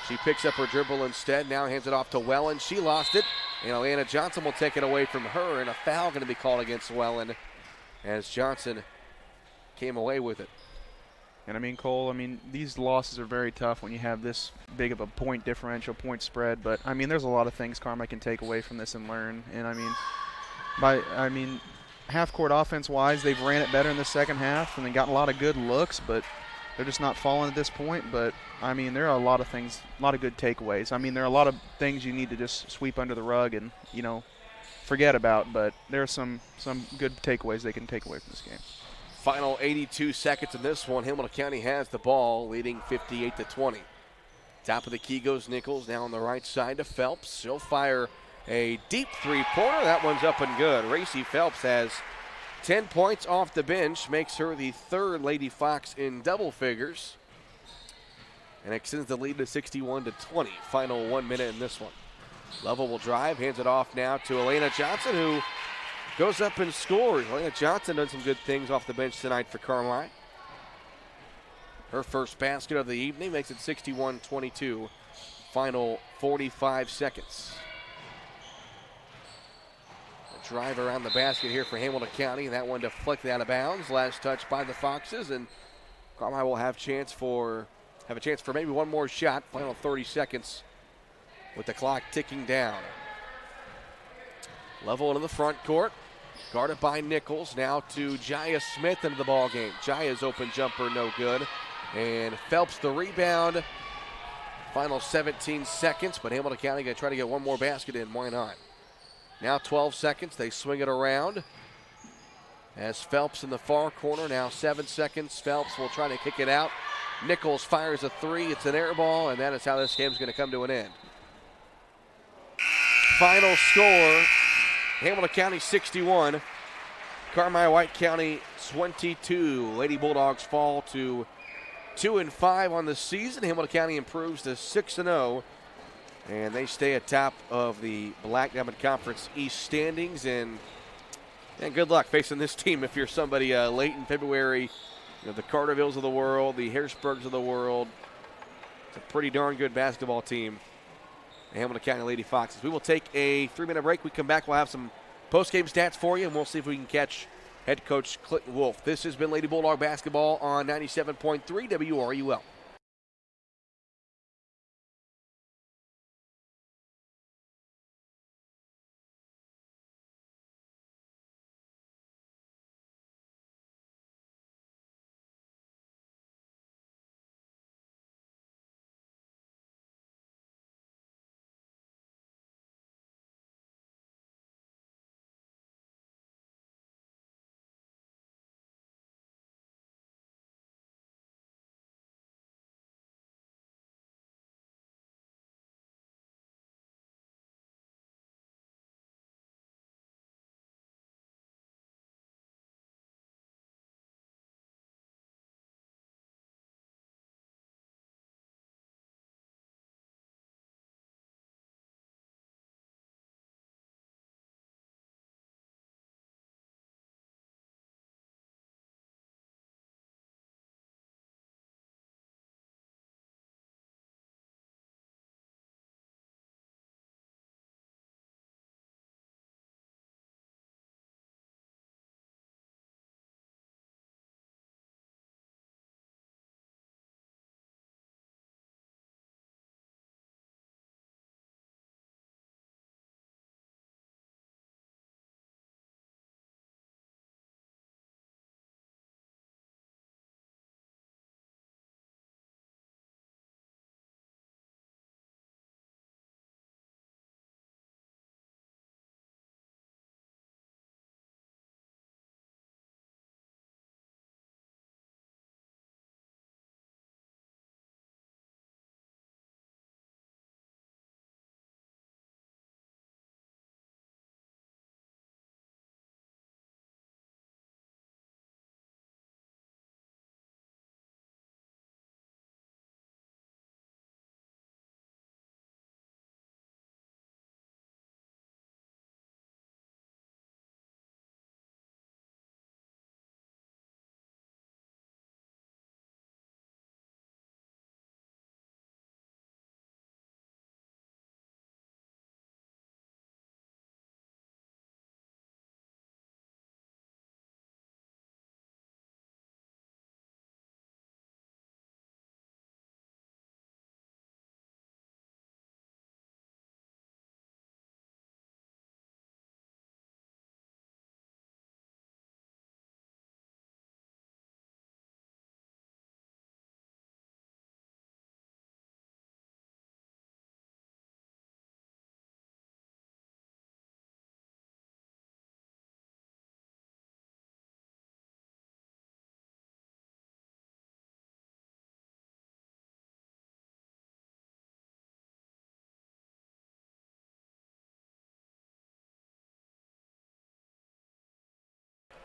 She picks up her dribble instead. Now hands it off to Wellen. She lost it. And Atlanta Johnson will take it away from her. And a foul going to be called against Wellen as Johnson came away with it. And Cole, these losses are very tough when you have this big of a point differential, point spread. But, there's a lot of things Carmi can take away from this and learn. And, half-court offense-wise, they've ran it better in the second half and they got a lot of good looks, but they're just not falling at this point. But, there are a lot of things, a lot of good takeaways. There are a lot of things you need to just sweep under the rug and, forget about. But there are some good takeaways they can take away from this game. Final 82 seconds in this one. Hamilton County has the ball, leading 58-20. Top of the key goes Nichols. Now on the right side to Phelps. She'll fire a deep three-pointer. That one's up and good. Racy Phelps has 10 points off the bench, makes her the third Lady Fox in double figures, and extends the lead to 61-20. Final 1 minute in this one. Lovell will drive, hands it off now to Elena Johnson, who goes up and scores. Elena Johnson done some good things off the bench tonight for Carmi. Her first basket of the evening makes it 61-22. Final 45 seconds. A drive around the basket here for Hamilton County. That one deflected out of bounds. Last touch by the Foxes, and Carmi will have a chance for maybe one more shot. Final 30 seconds with the clock ticking down. Lovell into the front court. Guarded by Nichols. Now to Jaya Smith into the ball game. Jaya's open jumper no good. And Phelps the rebound. Final 17 seconds, but Hamilton County going to try to get one more basket in. Why not? Now 12 seconds. They swing it around. As Phelps in the far corner. Now 7 seconds. Phelps will try to kick it out. Nichols fires a three. It's an air ball, and that is how this game's going to come to an end. Final score, Hamilton County 61, Carmi White County 22. Lady Bulldogs fall to 2-5 on the season. Hamilton County improves to 6-0, and they stay atop of the Black Diamond Conference East standings. And good luck facing this team if you're somebody late in February. You know, the Cartervilles of the world, the Harrisburgs of the world. It's a pretty darn good basketball team, the Hamilton County Lady Foxes. We will take a 3-minute break. We come back, we'll have some post-game stats for you, and we'll see if we can catch head coach Clinton Wolf. This has been Lady Bulldog Basketball on 97.3 WRUL.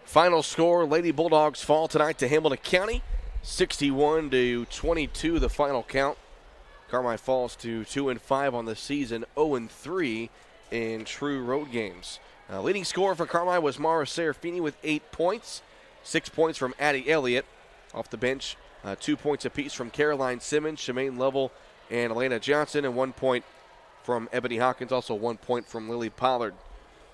Final score, Lady Bulldogs fall tonight to Hamilton County, 61-22 the final count. Carmi falls to 2-5 on the season, 0-3 in true road games. Leading scorer for Carmi was Mara Serafini with 8 points. 6 points from Addie Elliott. Off the bench, 2 points apiece from Caroline Simmons, Shemaine Lovell, and Elena Johnson, and 1 point from Ebony Hawkins, also 1 point from Lily Pollard.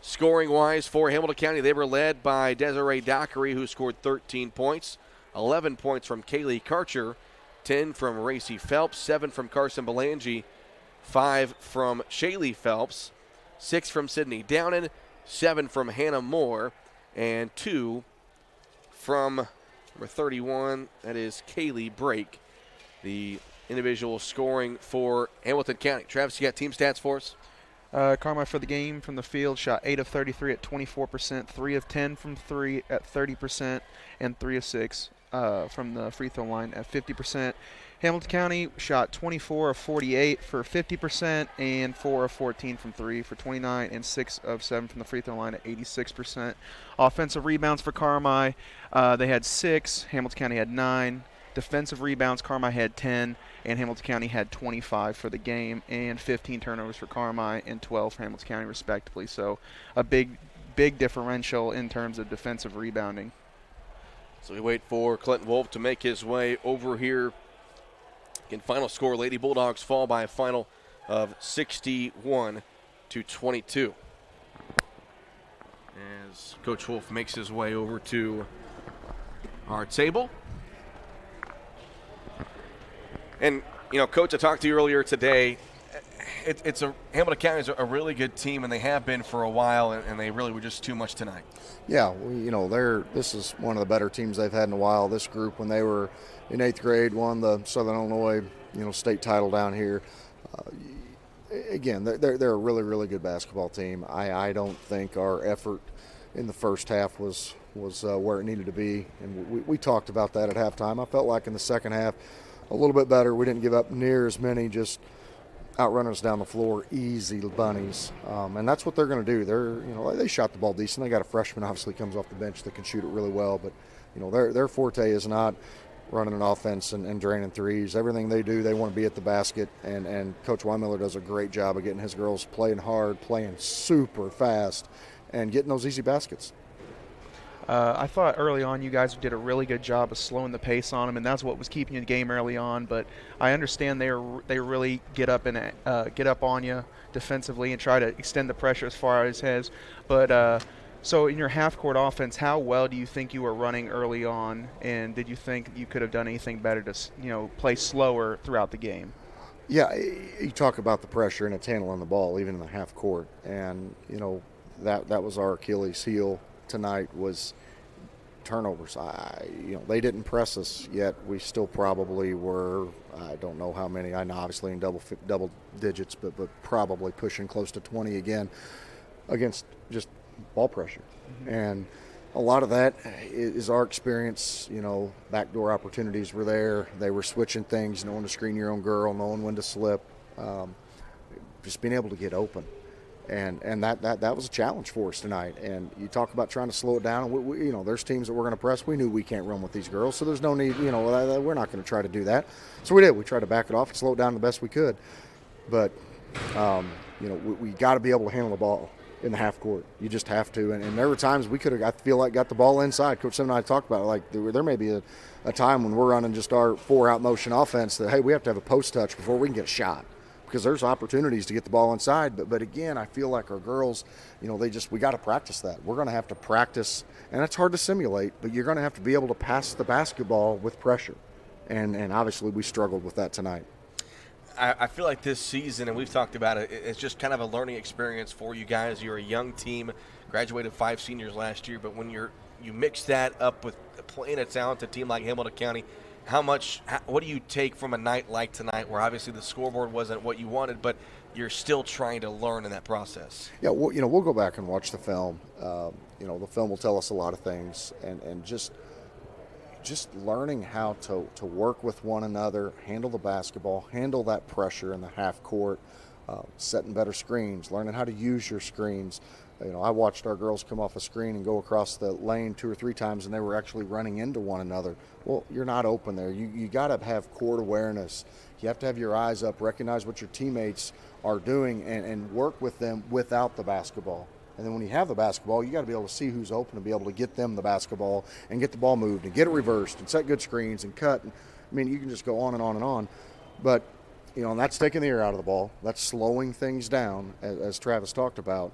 Scoring-wise for Hamilton County, they were led by Desiree Dockery, who scored 13 points. 11 points from Kaylee Karcher, 10 from Racy Phelps, 7 from Carson Belangi, 5 from Shaylee Phelps, 6 from Sydney Downen, 7 from Hannah Moore, and 2 from number 31, that is Kaylee Brake. The individual scoring for Hamilton County. Travis, you got team stats for us? Carmi for the game from the field shot 8 of 33 at 24%, 3 of 10 from 3 at 30%, and 3 of 6 from the free throw line at 50%. Hamilton County shot 24 of 48 for 50%, and 4 of 14 from 3 for 29, and 6 of 7 from the free throw line at 86%. Offensive rebounds for Carmi, they had 6. Hamilton County had 9. Defensive rebounds, Carmi had 10, and Hamilton County had 25 for the game, and 15 turnovers for Carmi and 12 for Hamilton County, respectively. So a big differential in terms of defensive rebounding. So we wait for Clinton Wolf to make his way over here. In final score, Lady Bulldogs fall by a final of 61-22. As Coach Wolf makes his way over to our table. And, you know, Coach, I talked to you earlier today. Hamilton County is a really good team, and they have been for a while, and they really were just too much tonight. Yeah, this is one of the better teams they've had in a while. This group, when they were in 8th grade, won the Southern Illinois, state title down here. Again, they're a really, really good basketball team. I don't think our effort in the first half was where it needed to be, and we talked about that at halftime. I felt like in the second half, a little bit better. We didn't give up near as many just outrunning us down the floor, easy bunnies, and that's what they're going to do. They shot the ball decent. They got a freshman, obviously comes off the bench that can shoot it really well, but their forte is not running an offense and draining threes. Everything they do, they want to be at the basket, and Coach Weinmiller does a great job of getting his girls playing hard, playing super fast, and getting those easy baskets. I thought early on you guys did a really good job of slowing the pace on them, and that's what was keeping you in the game early on. But I understand they really get up on you defensively and try to extend the pressure as far as has. But so in your half-court offense, how well do you think you were running early on, and did you think you could have done anything better to play slower throughout the game? Yeah, you talk about the pressure, and it's handling the ball even in the half court, and that was our Achilles heel tonight was turnovers. They didn't press us yet. We still probably were, I don't know how many. I know obviously in double digits, but probably pushing close to 20 again against just ball pressure. Mm-hmm. And a lot of that is our experience. Backdoor opportunities were there. They were switching things, knowing to screen your own girl, knowing when to slip, just being able to get open. And that was a challenge for us tonight. And you talk about trying to slow it down. We there's teams that we're going to press. We knew we can't run with these girls, so there's no need. We're not going to try to do that. So we did. We tried to back it off and slow it down the best we could. But we got to be able to handle the ball in the half court. You just have to. And there were times we could have, I feel like, got the ball inside. Coach Sim and I talked about it. Like there may be a time when we're running just our 4-out motion offense that, hey, we have to have a post touch before we can get a shot. Because there's opportunities to get the ball inside. But again, I feel like our girls, we got to practice that. We're going to have to practice, and it's hard to simulate, but you're going to have to be able to pass the basketball with pressure. And obviously we struggled with that tonight. I feel like this season, and we've talked about it, it's just kind of a learning experience for you guys. You're a young team, graduated 5 seniors last year, but when you mix that up with playing a talented team like Hamilton County, what do you take from a night like tonight where obviously the scoreboard wasn't what you wanted, but you're still trying to learn in that process? Yeah, we'll go back and watch the film. The film will tell us a lot of things, and just learning how to work with one another, handle the basketball, handle that pressure in the half court, setting better screens, learning how to use your screens. I watched our girls come off a screen and go across the lane 2 or 3 times, and they were actually running into one another. Well, you're not open there. You got to have court awareness. You have to have your eyes up, recognize what your teammates are doing, and work with them without the basketball. And then when you have the basketball, you got to be able to see who's open and be able to get them the basketball and get the ball moved and get it reversed and set good screens and cut. I mean, you can just go on and on and on. But, and that's taking the air out of the ball. That's slowing things down, as Travis talked about.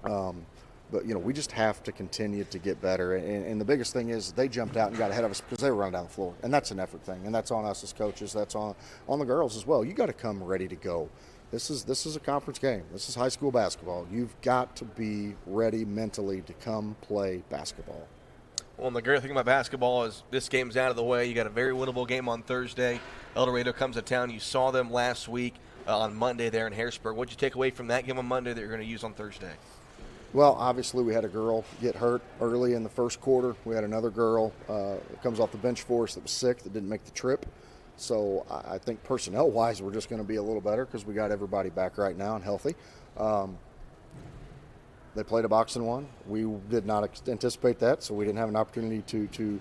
But, we just have to continue to get better. And the biggest thing is they jumped out and got ahead of us because they were running down the floor. And that's an effort thing. And that's on us as coaches. That's on the girls as well. You got to come ready to go. This is a conference game. This is high school basketball. You've got to be ready mentally to come play basketball. Well, and the great thing about basketball is this game's out of the way. You got a very winnable game on Thursday. El Dorado comes to town. You saw them last week on Monday there in Harrisburg. What'd you take away from that game on Monday that you're going to use on Thursday? Well, obviously we had a girl get hurt early in the first quarter. We had another girl that comes off the bench for us that was sick that didn't make the trip. So I think personnel-wise we're just going to be a little better because we got everybody back right now and healthy. They played a boxing one. We did not anticipate that, so we didn't have an opportunity to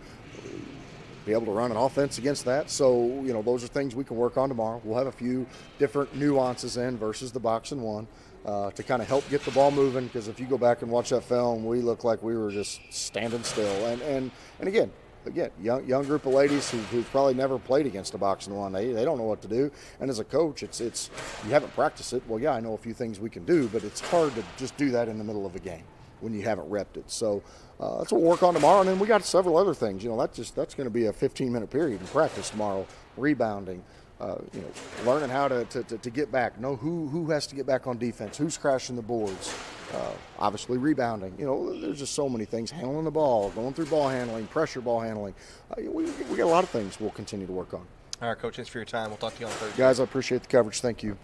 be able to run an offense against that. So, those are things we can work on tomorrow. We'll have a few different nuances in versus the boxing one to kind of help get the ball moving, because if you go back and watch that film, we look like we were just standing still. And again, young group of ladies who probably never played against a boxing one. They don't know what to do. And as a coach, it's you haven't practiced it. Well, yeah, I know a few things we can do, but it's hard to just do that in the middle of a game when you haven't repped it. So that's what we'll work on tomorrow. And then we got several other things. That's going to be a 15-minute period in practice tomorrow. Rebounding, learning how to get back. Know who has to get back on defense. Who's crashing the boards. Obviously rebounding. There's just so many things. Handling the ball, going through ball handling, pressure ball handling. We got a lot of things we'll continue to work on. All right, Coach, thanks for your time. We'll talk to you on Thursday. Guys, I appreciate the coverage. Thank you.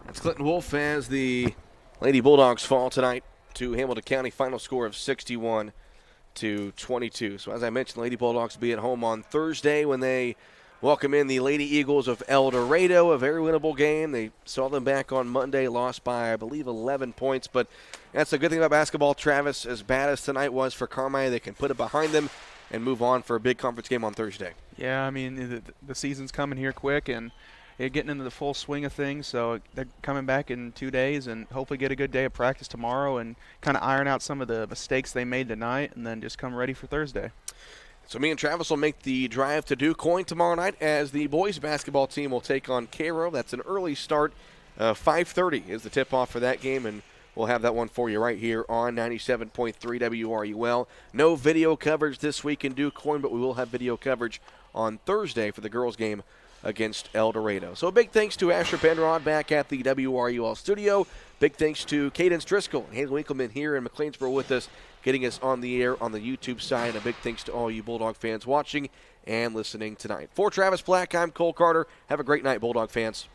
It's Clinton Wolf as the Lady Bulldogs fall tonight to Hamilton County. Final score of 61-22. So as I mentioned, the Lady Bulldogs will be at home on Thursday when they welcome in the Lady Eagles of El Dorado, a very winnable game. They saw them back on Monday, lost by, I believe, 11 points. But that's the good thing about basketball, Travis. As bad as tonight was for Carmi, they can put it behind them and move on for a big conference game on Thursday. Yeah, I mean, the season's coming here quick, and they're getting into the full swing of things. So they're coming back in 2 days and hopefully get a good day of practice tomorrow and kind of iron out some of the mistakes they made tonight and then just come ready for Thursday. So me and Travis will make the drive to DuQuoin tomorrow night as the boys basketball team will take on Cairo. That's an early start. 5:30 is the tip-off for that game, and we'll have that one for you right here on 97.3 WRUL. No video coverage this week in DuQuoin, but we will have video coverage on Thursday for the girls' game against El Dorado. So a big thanks to Asher Penrod back at the WRUL studio. Big thanks to Cadence Driscoll and Haley Winkleman here in McLeansboro with us, getting us on the air on the YouTube side. And a big thanks to all you Bulldog fans watching and listening tonight. For Travis Black, I'm Cole Carter. Have a great night, Bulldog fans.